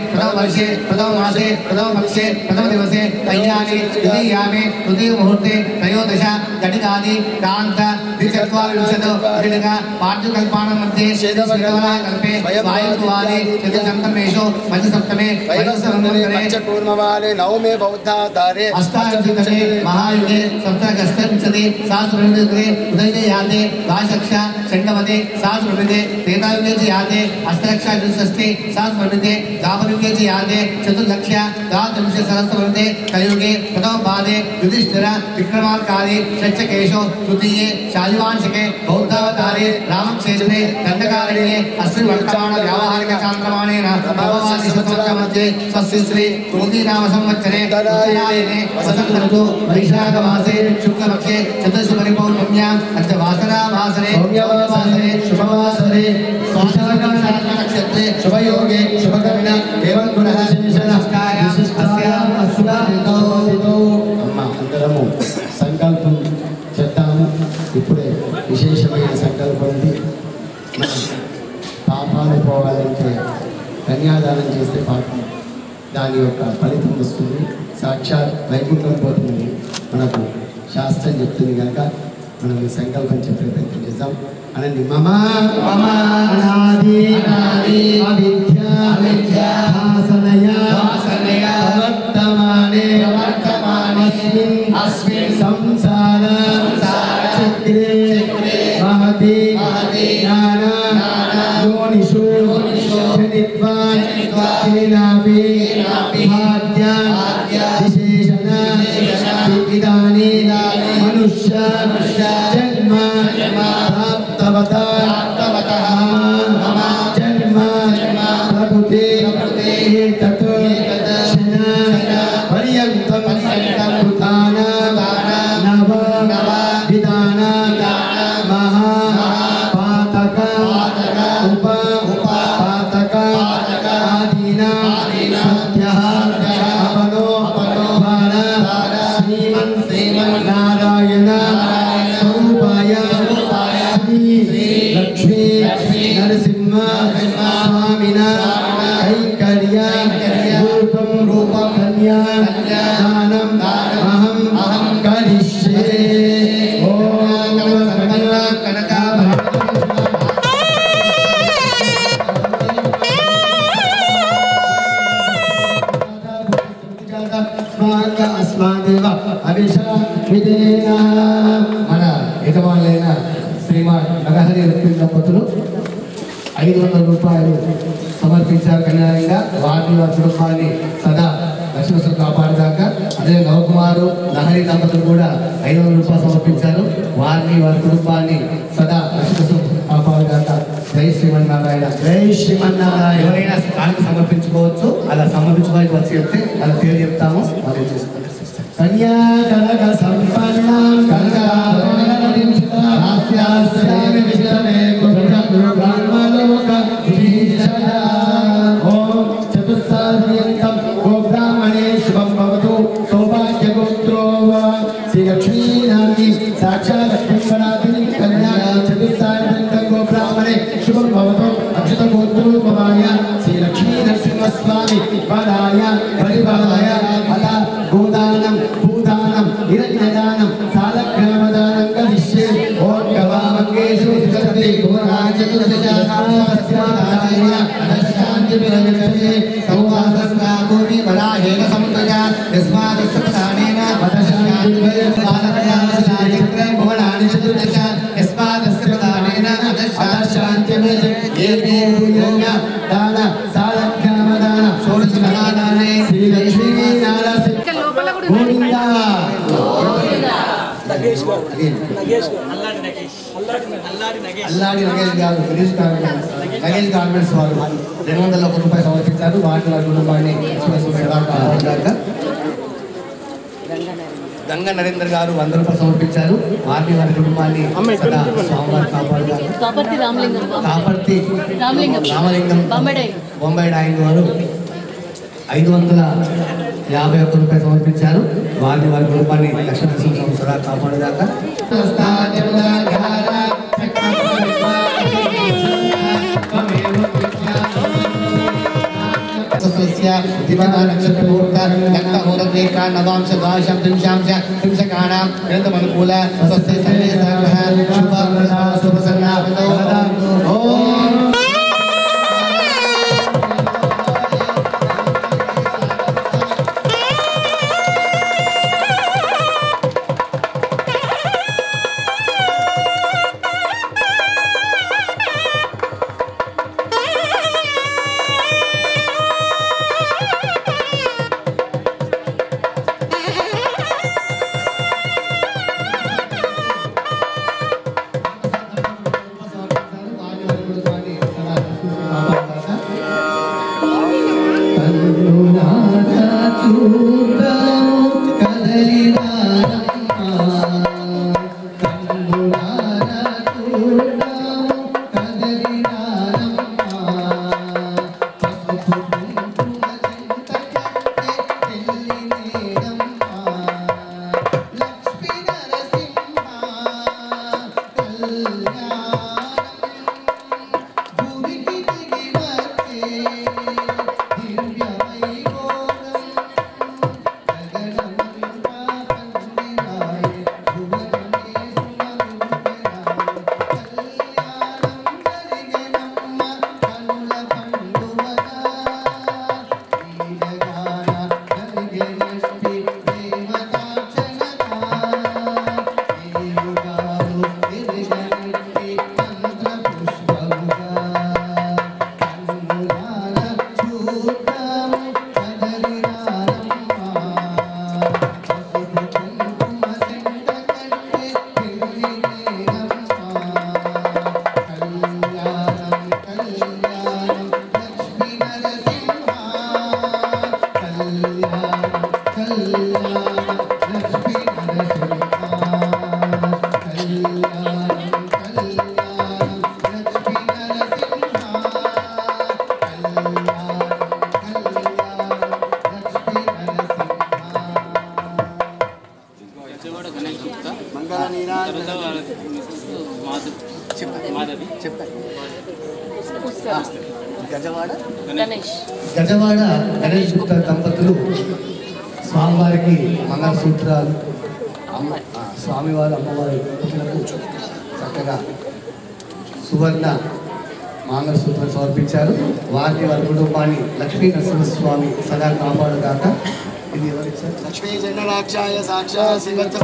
प्रथमवर्षे प्रथममासे प्रथमपक्षे प्रथमदिवसे तय्यानि द्वितीयामे तृतीयमुहूर्ते त्रयोदश घटिकादि कान्त द्विचत्वारिंशत् घटिका पाठ्यकल्पानां मध्ये कल्पे वायुवादि चतुर्सप्तमेषु पञ्चसप्तमे पंचकूर्मवाले नवमे बौद्धावतारे अष्टादशतमे महायुगे सप्तगस्तविंशति सहस्रविंशति उदयने याते द्वादश षण्णवति सहस्रविंशति त्रेतायुगे च याते अष्टलक्ष चतुष्षष्टि सहस्रविंशति द्वापरयुगे च याते चतुर्लक्ष द्वात्रिंशत् सहस्रविंशति कलियुगे प्रथमपादे युधिष्ठिर विक्रमार्कादि षट्चकेशो तृतीये शालिवांशिके बौद्धावतारे रामक्षेत्रे दण्डकारण्ये अस्मिन् वर्तमान व्यावहारिक चान्द्रमाणेन भगवान् मध्ये स्वस्य श्री तुलसीनाम संवत्सरे उत्तरायणे वसन्त ऋतु वैशाख मासे शुक्लपक्षे चतुर्दश परिपौर्णम्याम् अद्य वासरे सौम्यवासरे शुभवासरे नक्षत्रे शुभयोगे शुभकर्ण एवं गुणः शेषनस्काय अस्याम् अस्वादितो अम्मा अंतरము సంకల్పం చేద్దాము ఇప్పుడే విశేషమైన సంకల్పం ఉంది పాపాలు పోవాలంటే కన్యాదానం చేస్తే పాపం దాని యొక్క ఫలితం వస్తుంది సాక్షాత్ వైకుంఠం పోతుంది మనకు శాస్త్రం చెప్తుంది కనుక మనం ఈ సంకల్పం చెప్పే ప్రయత్నం చేద్దాం అనండి మమ అనాది అవిద్య వాసనయ వర్తమానే అస్మిన్ సంసార చక్రే మహతి జ్ఞాన योनिषु जनित्वान् केनापि भाग्यान् विशेषण इदानी मनुष्य जन्म प्राप्तवतः मम जन्म प्रभुते तत् क्षण पर्यन्तं कृतान नव विधान महा आदीना सत्यः अपनो श्रीमन्नारायण स्वरूपाय श्री लक्ष्मी नरसिंह स्वामिना कैंकर्य रूपं कन्या दानम् अहं करिष्ये ओम अस्मादेव अभिषा विदेना మన యజమానులైన శ్రీమాన్ నగహరి రుక్మిణి దంపతులు 500 రూపాయలు సమర్పించారు కన్యాయంగా వారి కుటుంబాన్ని సదా లక్ష్మీ కాపాడుగాక. అదే నవకుమారు లహరి దంపతులు కూడా 500 రూపాయలు సమర్పించారు. వారిని వారి కుటుంబాన్ని సదా లక్ష్మీ కాపాడుగాక. జై శ్రీమన్నారాయణ. జై శ్రీమన్నారాయణ. ఎవరైనా దానికి సమర్పించుకోవచ్చు. అలా సమర్పించుకోవాలి వచ్చి చెప్తే అలా పేరు చెప్తాము. వాళ్ళు చేసుకోవాలి. కన్యా కనక సంపన్నం కనకాభరణనించితాస్యాస్యామి విజయమే బ్రహ్మలోక విజీషణా. ఓం చతుస్సార్యంతం గోబ్రాహ్మణే శుభం భవతు సౌభాగ్యగోత్రో శ్రీలక్ష్మీనాథి సాక్షాత్ లక్ష్మీపరాధిని కన్యా చతుస్సార్యంతం గోబ్రాహ్మణే శుభం భవతు అచ్యుత గోత్రోపమాయ శ్రీలక్ష్మీ నరసింహస్వామి పదాయ పరిపాలయ అలా గోదానం భూదానం నిరంజదానం సాలగ్రామదానం కలిష్యే. ఓం గవామంగేషు తిష్టతి గుణరాజతుర్దశాస్మాదాయ దశాంతి విరజతే సౌవాసస్నాభూమి వరాహేన సముద్రజ యస్మాదస్య ప్రధానేన వదశాంతి విరజతే భువనాని చతుర్దశ యస్మాదస్య ప్రధానేన వదశాంతి విరజతే ఏకేభూయజ్ఞ దాన సాలగ్రామదాన షోడశ మహాదానే శ్రీలక్ష్మీ నారాయణ గోవిందా. అల్లాడి నగేష్ గారు నగేష్ గార్మెంట్స్ వారు 201 రూపాయలు సమర్పించారు. వాటి వారి కుటుంబాన్ని గంగ నరేందర్ గారు 100 రూపాయలు సమర్పించారు. వారిని వారి కుటుంబాన్ని స్వామివారి కాపాడుగారు. కాపర్తి రామలింగం బొంబాయి ఆయన వారు 551 రూపాయలు సమర్పించారు. వారిని వారి కుటుంబాన్ని లక్ష్మీ సదా కాపాడుగాక. నవాంశ ద్వాదశం త్రింశాంశ త్రింశకాణాం గ్రంథమనుకూల స్వస్తి సర్వే సర్వః శుభప్రదా శుభసన్నాపదో. ఓం గజవాడ గణేష్ గుప్తా దంపతులు స్వామివారికి మంగళసూత్రాలు స్వామివారి అమ్మవారి పుట్టినకు చక్కగా సువర్ణ మంగళసూత్రం సమర్పించారు. వారిని వారి కుటుంబాన్ని లక్ష్మీ నరసింహస్వామి సదా కాపాడుగాక. ఇది ఎవరిచ్చారు? లక్ష్మీ జనరాక్షాయ సాక్షా శివత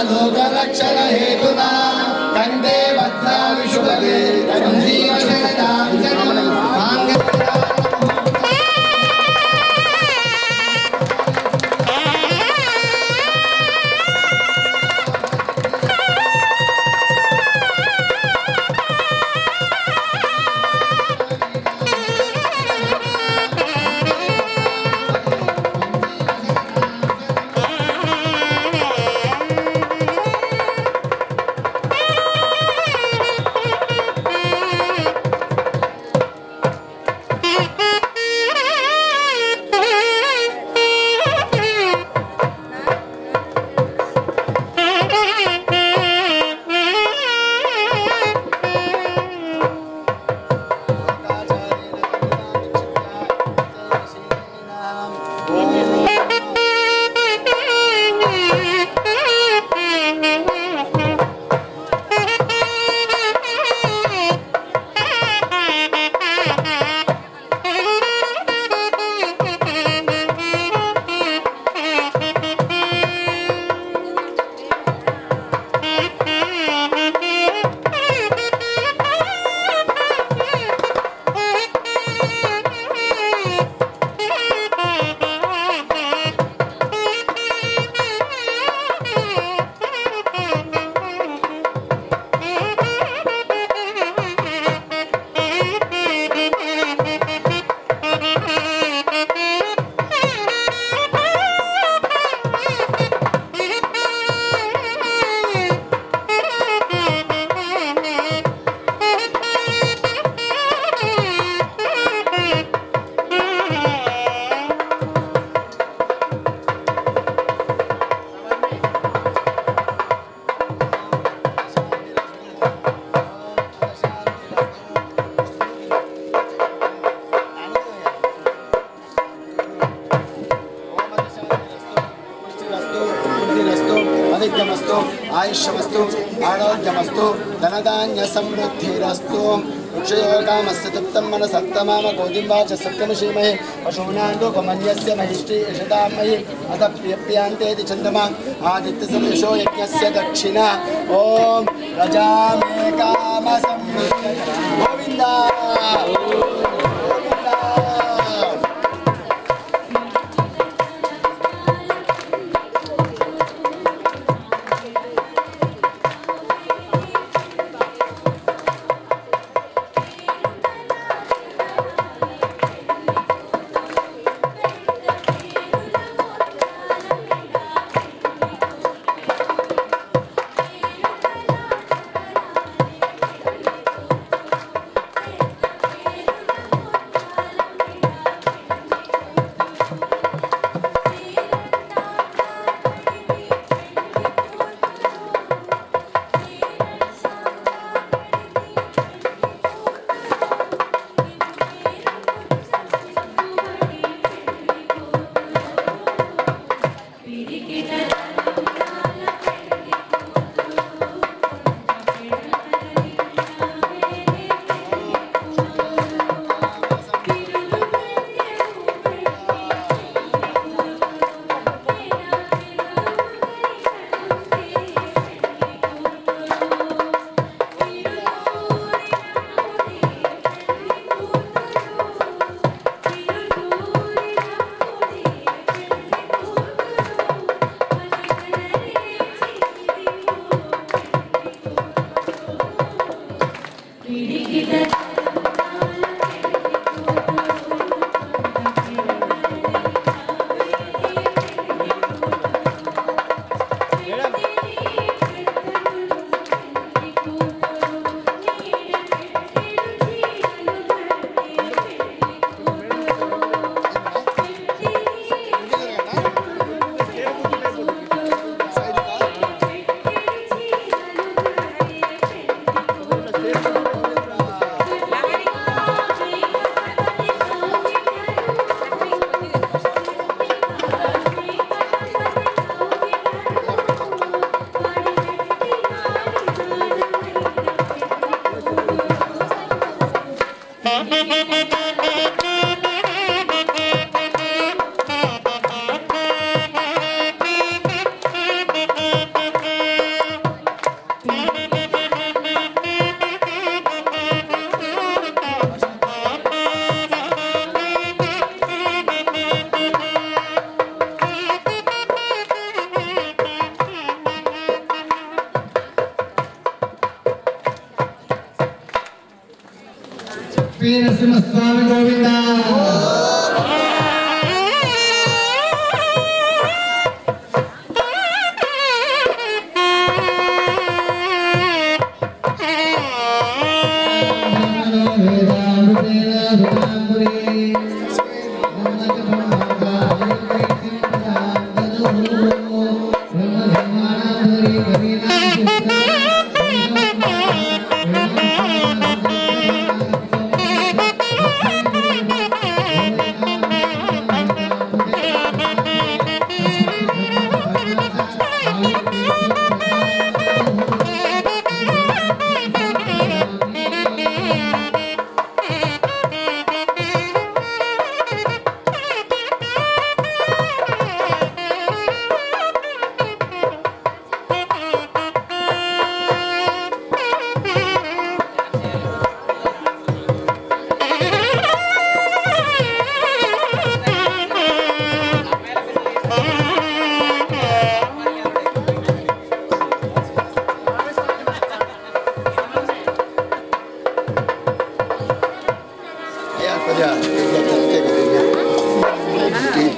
लोकरक्षण हेतुना कंदे भद्रामि शुभगे संजीवशरदां जनम आयुष्यमस्तु आरोग्यमस्तु धनधान्य समृद्धिरस्तु वृक्षयोगामस्य तप्तं मनसत्तमाम गोदिम्बाच सत्यमशीमहे पशूनान्दोपमन्यस्य महिष्टि यशदामहि अतः प्रियप्रियान्तेति चन्द्रमा आदित्यसमयशो यज्ञस्य दक्षिणा ॐ प्रजामेकामसमृद्धये गोविन्द శ్రీనరసింహస్వామి గోవింద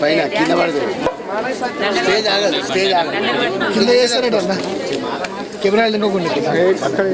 పైన కింద పడుతుంది స్టేజ్ ఆగదు కింద చేస్తారట అన్న కెమెరా తినకుండా అక్కడ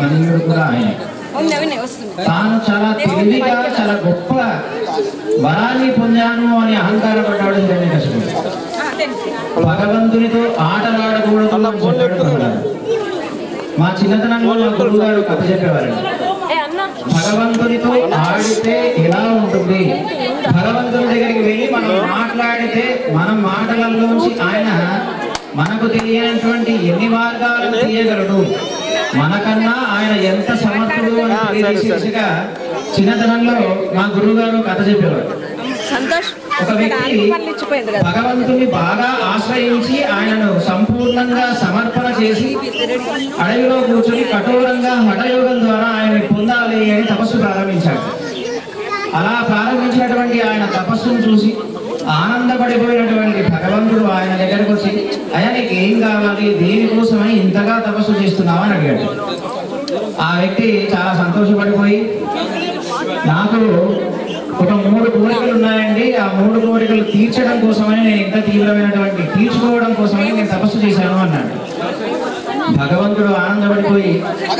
మహనీయుడు కూడా ఆయన. తాను చాలా తెలివిగా చాలా గొప్ప వరాన్ని పొందాను అని అహంకారపడ్డాడు హిరణ్యకశిపుడు. భగవంతునితో ఆటలాడకూడదు అని చెప్పాడు ప్రహ్లాదుడు. మా చిన్నతనంలో మా గురువు గారు కథ చెప్పేవారు. భగవంతునితో ఆడితే ఎలా ఉంటుంది, భగవంతుని దగ్గరికి వెళ్ళి మనం మాట్లాడితే మన మాటలలోంచి ఆయన మనకు తెలియనటువంటి ఎన్ని మార్గాలు తీయగలడు, మనకన్నా ఆయన ఎంత సమర్థుడు అని తెలియజేసేదిగా చిన్నతనంలో మా గురువు గారు కథ చెప్పేవారు. ఒక వ్యక్తి భగవంతుని బాగా ఆశ్రయించి ఆయనను సంపూర్ణంగా సమర్పణ చేసి అడవిలో కూర్చొని కఠోరంగా హఠయోగం ద్వారా ఆయన్ని పొందాలి అని తపస్సు ప్రారంభించాడు. అలా ప్రారంభించినటువంటి ఆయన తపస్సును చూసి ఆనందపడిపోయినటువంటి భగవంతుడు ఆయన దగ్గరకు వచ్చి, అయ్యా నీకు ఏం కావాలి, దేనికోసమని ఇంతగా తపస్సు చేస్తున్నావు అని అడిగాడు. ఆ వ్యక్తి చాలా సంతోషపడిపోయి, నాకు ఒక 3 కోరికలు ఉన్నాయండి, ఆ 3 కోరికలు తీర్చడం కోసమని నేను ఇంత తీవ్రమైనటువంటి తీర్చుకోవడం కోసమని నేను తపస్సు చేశాను అన్నాడు. భగవంతుడు ఆనందపడిపోయి,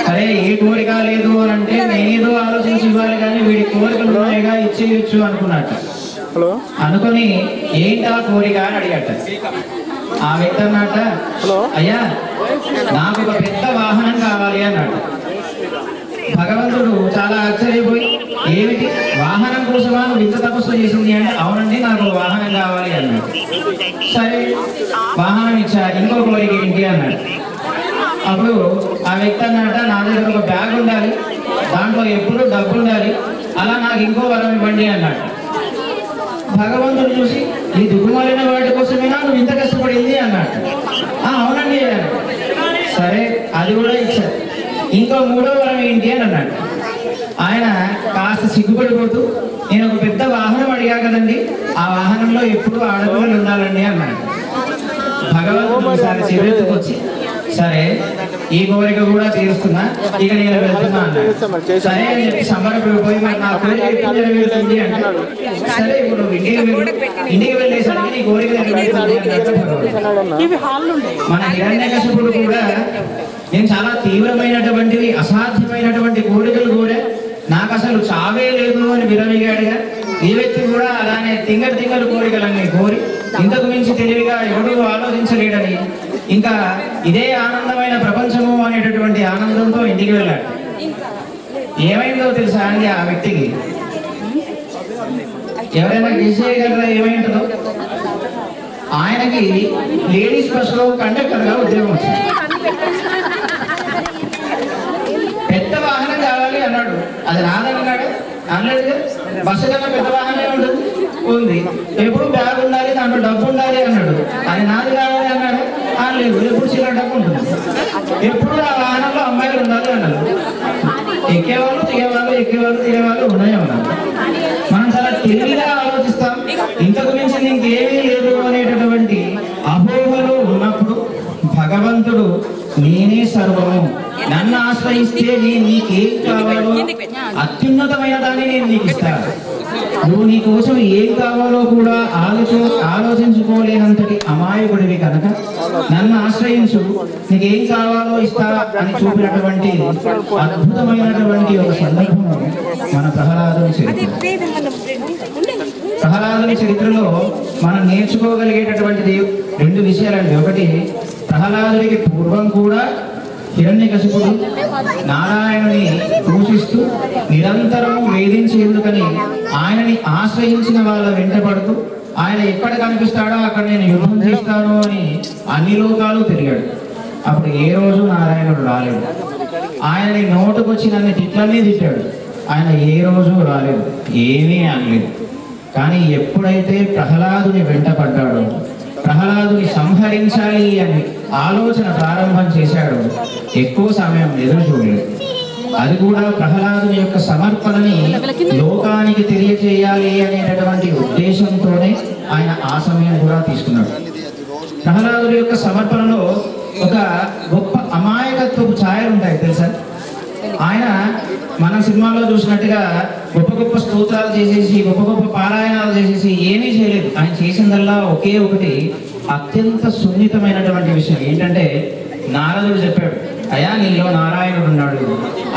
సరే ఏ కోరిక లేదు అని అంటే నేనేదో ఆలోచించి ఇవ్వాలి కానీ వీడి కోరికలు ఉన్నాయిగా ఇచ్చేయచ్చు అనుకున్నట్టు. అనుకొని ఏంటా కోరిక అని అడిగట. ఆ వ్యక్తి అన్నట, అయ్యా నాకు ఒక పెద్ద వాహనం కావాలి అన్నాడు. భగవంతుడు చాలా ఆశ్చర్యపోయి, ఏమిటి వాహనం కోసమా నువ్వు ఇంత తపస్సు చేసింది అంటే, అవునండి నాకు వాహనం కావాలి అన్నాడు. సరే వాహనం ఇచ్చా, ఇంకో కోరిక ఏంటి అన్నాడు. అప్పుడు ఆ వ్యక్తి అన్నట, నా దగ్గర ఒక బ్యాగ్ ఉండాలి, దాంట్లో ఎప్పుడు డబ్బు ఉండాలి, అలా నాకు ఇంకో వరం ఇవ్వండి అన్నాడు. భగవంతుడు చూసి, ఈ దిగుమాలిన వాటి కోసమేనా నువ్వు ఇంత కష్టపడింది అన్నాడు. అవునండి అన్నాడు. సరే అది కూడా ఇచ్చారు, ఇంకో 3వ వరం ఏంటి అని అన్నాడు. ఆయన కాస్త సిగ్గుపడిపోతూ, నేను ఒక పెద్ద వాహనం అడిగా కదండి, ఆ వాహనంలో ఎప్పుడు ఆడపిల్లలు ఉండాలండి అన్నాడు. భగవంతుడు ఒకసారి చివరెత్తుకొచ్చి, సరే ఈ కోరిక కూడా తీరుస్తున్నా, ఇక నేను వెళ్తున్నా అన్నాడు. సరే అని చెప్పి సంబరపడిపోయి, మరి నా కోరిక ఎప్పుడు నెరవేరుతుంది అంటే, సరే ఇప్పుడు ఇంటికి వెళ్ళేసరికి నీ కోరిక నెరవేరుతుంది అన్నట్టు భగవంతుడు. మన హిరణ్యకశిపుడు కూడా నేను చాలా తీవ్రమైనటువంటివి అసాధ్యమైనటువంటి కోరికలు కూడా నాకు అసలు చావే లేదు అని విరమిగాడుగా, ఈ వ్యక్తి కూడా అలానే తింగరు కోరికలన్నీ కోరి ఇంతకు మించి తెలివిగా ఎవడూ ఆలోచించలేడని, ఇంకా ఇదే ఆనందమైన ప్రపంచము అనేటటువంటి ఆనందంతో ఇంటికి వెళ్ళాడు. ఏమైందో తెలుసా అండి ఆ వ్యక్తికి? ఎవరైనా గెస్ చేయగలరా ఏమైంటుందో? ఆయనకి లేడీస్ బస్సులో కండక్టర్గా ఉద్యోగం వచ్చింది. పెద్ద వాహనం కావాలి అన్నాడు, అది నాదన్నాడు అనలేదుగా. బస్సు కన్నా పెద్ద వాహనమే ఉంటుంది, ఉంది. ఎప్పుడు బ్యాగ్ ఉండాలి, దాంట్లో డబ్బు ఉండాలి అన్నాడు, అది నాది కావాలి అన్నాడు, లేదు. ఎప్పుడు చిన్న డబ్బు ఉంటుంది, ఎప్పుడు ఆ వాహనంలో అమ్మాయిలు ఉండాలి అన్నాడు. ఎక్కేవాళ్ళు తినేవాళ్ళు ఉన్నాయి అన్నారు. మనం చాలా తెలివిగా ఆలోచిస్తాం, ఇంతకు మించి ఇంకేమీ లేదు అనేటటువంటి అపోహలో ఉన్నప్పుడు భగవంతుడు నేనే సర్వము, నన్ను ఆశ్రయిస్తే నేను నీకేం కావాలో అత్యున్నతమైన దాన్ని నేను నీకు ఇస్తాను. నువ్వు నీ కోసం ఏం కావాలో కూడా ఆలోచించుకోలేనంతటి అమాయకుడివి కనుక నన్ను ఆశ్రయించు, నీకేం కావాలో ఇస్తా అని చూపినటువంటి అద్భుతమైనటువంటి ఒక సందర్భం మన ప్రహ్లాదుని చరిత్ర. ప్రహ్లాదుని చరిత్రలో మనం నేర్చుకోగలిగేటటువంటిది 2 విషయాలండి. ఒకటి, ప్రహ్లాదుడికి పూర్వం కూడా హిరణ్యకశిపుడు నారాయణుని దూషిస్తూ నిరంతరము వేధించేందుకని ఆయనని ఆశ్రయించిన వాళ్ళ వెంటబడుతూ ఆయన ఎక్కడ కనిపిస్తాడో అక్కడ నేను యుద్ధం చేస్తాను అని అన్ని లోకాలు తిరిగాడు. అప్పుడు ఏ రోజు నారాయణుడు రాలేదు. ఆయనని నోటుకొచ్చినన్ని తిట్లన్నీ తిట్టాడు, ఆయన ఏ రోజు రాలేదు, ఏమీ అనలేదు. కానీ ఎప్పుడైతే ప్రహ్లాదుని వెంటపడ్డాడో, ప్రహ్లాదుని సంహరించాలి అని ఆలోచన ప్రారంభం చేశాడు, ఎక్కువ సమయం ఎదురు చూడలేదు. అది కూడా ప్రహ్లాదుని యొక్క సమర్పణని లోకానికి తెలియజేయాలి అనేటటువంటి ఉద్దేశంతోనే ఆయన ఆ సమయం కూడా తీసుకున్నాడు. ప్రహ్లాదుని యొక్క సమర్పణలో ఒక గొప్ప అమాయకత్వపు ఛాయలు ఉంటాయి తెలుసా. ఆయన మన సినిమాలో చూసినట్టుగా గొప్ప స్తోత్రాలు చేసేసి గొప్ప పారాయణాలు చేసేసి ఏమీ చేయలేదు. ఆయన చేసిందల్లా ఒకటి అత్యంత సున్నితమైనటువంటి విషయం ఏంటంటే, నారదుడు చెప్పాడు, అయా నీలో నారాయణుడు ఉన్నాడు,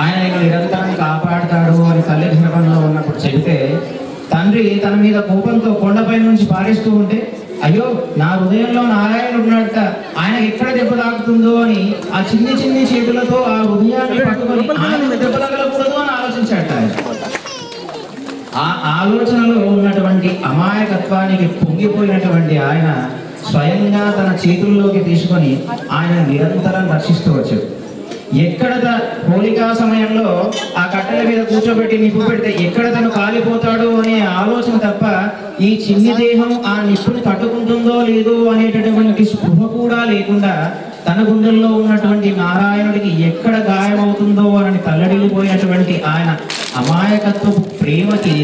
ఆయన నేను నిరంతరం కాపాడుతాడు అని తల్లి గర్భంలో ఉన్నప్పుడు చెబితే తండ్రి తన మీద కోపంతో కొండపై నుంచి పారేస్తూ ఉంటే అయ్యో నా హృదయంలో నారాయణుడు ఉన్నట్ట, ఆయన ఎక్కడ దెబ్బ తాకుతుందో అని ఆ చిన్ని చిన్ని చేతులతో ఆ హృదయాన్ని పట్టుకొని ఆయన దెబ్బ తగలకూడదు అని ఆలోచించాట. ఆ ఆలోచనలో ఉన్నటువంటి అమాయకత్వానికి పొంగిపోయినటువంటి ఆయన స్వయంగా తన చేతుల్లోకి తీసుకొని ఆయన నిరంతరం రక్షిస్తూ వచ్చాడు. ఎక్కడ హోలికా సమయంలో ఆ కట్టెల మీద కూర్చోబెట్టి నిప్పు పెడితే ఎక్కడ తను కాలిపోతాడో అనే ఆలోచన తప్ప ఈ చిన్ని దేహం ఆ నిప్పుని తట్టుకుంటుందో లేదో అనేటటువంటి స్పృహ కూడా లేకుండా తన గుండెల్లో ఉన్నటువంటి నారాయణుడికి ఎక్కడ గాయమవుతుందో అని తల్లడిల్లిపోయినటువంటి ఆయన అమాయకత్వపు ప్రేమకి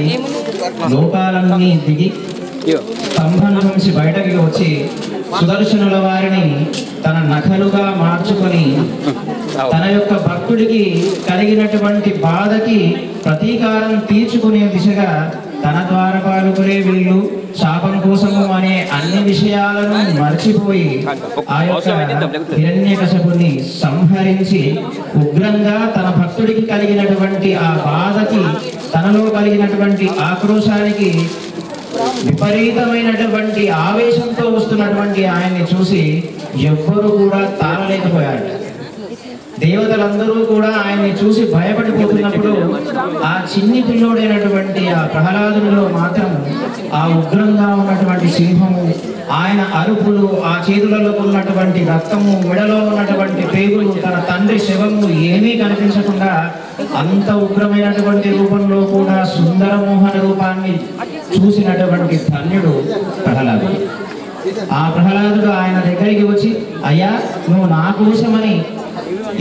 లోకాలన్నీ దిగి స్తంభం నుంచి బయటకి వచ్చి సుదర్శనుల వారిని తన నఖలుగా మార్చుకొని తన యొక్క భక్తుడికి కలిగినటువంటి బాధకి ప్రతీకారం తీర్చుకునే దిశగా తన ద్వారపాలకులే వీళ్ళు శాపం కోసము అనే అన్ని విషయాలను మర్చిపోయి ఆ యొక్క హిరణ్యకశపుని సంహరించి ఉగ్రంగా తన భక్తుడికి కలిగినటువంటి ఆ బాధకి తనలో కలిగినటువంటి ఆక్రోశానికి విపరీతమైనటువంటి ఆవేశంతో వస్తున్నటువంటి ఆయన్ని చూసి ఎవ్వరూ కూడా తాళలేకపోయారు. దేవతలందరూ కూడా ఆయన్ని చూసి భయపడిపోతున్నప్పుడు ఆ చిన్ని పిల్లోడైనటువంటి ఆ ప్రహ్లాదునిలో మాత్రం ఆ ఉగ్రంగా ఉన్నటువంటి సింహము, ఆయన అరుపులు, ఆ చేతులలో ఉన్నటువంటి రక్తము, మెడలో ఉన్నటువంటి పేగులు, తన తండ్రి శవము ఏమీ కనిపించకుండా అంత ఉగ్రమైనటువంటి రూపంలో కూడా సుందరమోహన రూపాన్ని చూసినటువంటి ధన్యుడు ప్రహ్లాదుడు. ఆ ప్రహ్లాదుడు ఆయన దగ్గరికి వచ్చి అయ్యా నువ్వు నా కోసమని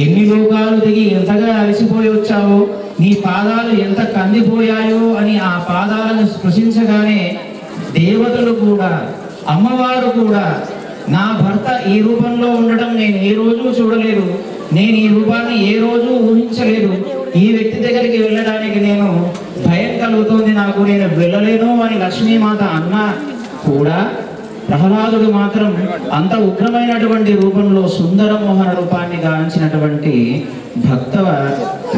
ఎన్ని లోకాలు దిగి ఎంతగా అలసిపోయి వచ్చావో, నీ పాదాలు ఎంత కందిపోయాయో అని ఆ పాదాలను స్పృశించగానే దేవతలు కూడా అమ్మవారు కూడా నా భర్త ఈ రూపంలో ఉండడం నేను ఏ రోజు చూడలేదు, నేను ఈ రూపాన్ని ఏ రోజు ఊహించలేదు, ఈ వ్యక్తి దగ్గరికి వెళ్ళడానికి నేను భయం కలుగుతుంది, నాకు నేను వెళ్ళలేను అని లక్ష్మీమాత అన్నా కూడా ప్రహ్లాదుడు మాత్రం అంత ఉగ్రమైనటువంటి రూపంలో సుందర మోహన రూపాన్ని గాంచినటువంటి భక్త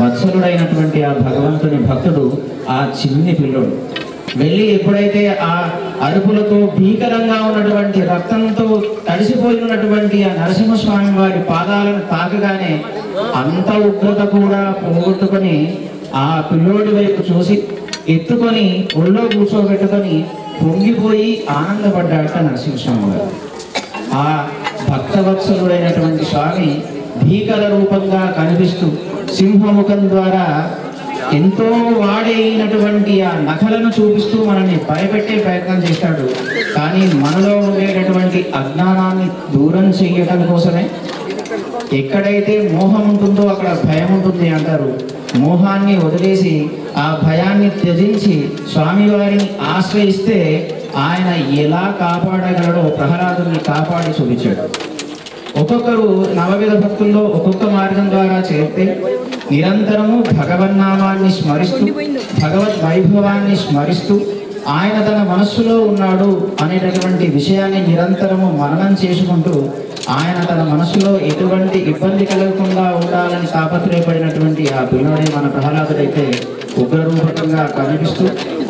వత్సలుడైనటువంటి ఆ భగవంతుని భక్తుడు ఆ చిన్ని పిల్లోడు వెళ్ళి ఎప్పుడైతే ఆ అరుపులతో భీకరంగా ఉన్నటువంటి రక్తంతో తడిసిపోయినటువంటి ఆ నరసింహస్వామి వారి పాదాలను తాకగానే అంత ఉగ్రత కూడా పోగొట్టుకొని ఆ పిల్లోడి వైపు చూసి ఎత్తుకొని ఒళ్ళో కూర్చోబెట్టుకొని పొంగిపోయి ఆనందపడ్డాట నరసింహస్వామి గారు. ఆ భక్తవత్సలుడైనటువంటి స్వామి భీకర రూపంగా కనిపిస్తూ సింహముఖం ద్వారా ఎంతో వాడైనటువంటి ఆ నఖలను చూపిస్తూ మనల్ని భయపెట్టే ప్రయత్నం చేస్తాడు. కానీ మనలో ఉండేటటువంటి అజ్ఞానాన్ని దూరం చేయటం కోసమే, ఎక్కడైతే మోహం ఉంటుందో అక్కడ భయం ఉంటుంది అంటారు. మోహాన్ని వదిలేసి ఆ భయాన్ని త్యజించి స్వామివారిని ఆశ్రయిస్తే ఆయన ఎలా కాపాడగలడో ప్రహ్లాదుని కాపాడి చూపించాడు. ఒక్కొక్కరు నవవిధ భక్తుల్లో ఒక్కొక్క మార్గం ద్వారా చేస్తే నిరంతరము భగవన్నామాన్ని స్మరిస్తూ భగవద్ వైభవాన్ని స్మరిస్తూ ఆయన తన మనస్సులో ఉన్నాడు అనేటటువంటి విషయాన్ని నిరంతరము మననం చేసుకుంటూ ఆయన తన మనసులో ఎటువంటి ఇబ్బంది కలగకుండా ఉండాలని తాపత్రయపడినటువంటి ఆ పిల్లోడే మన ప్రహ్లాదుడైతే ఉగ్రరూపకంగా కనిపిస్తూ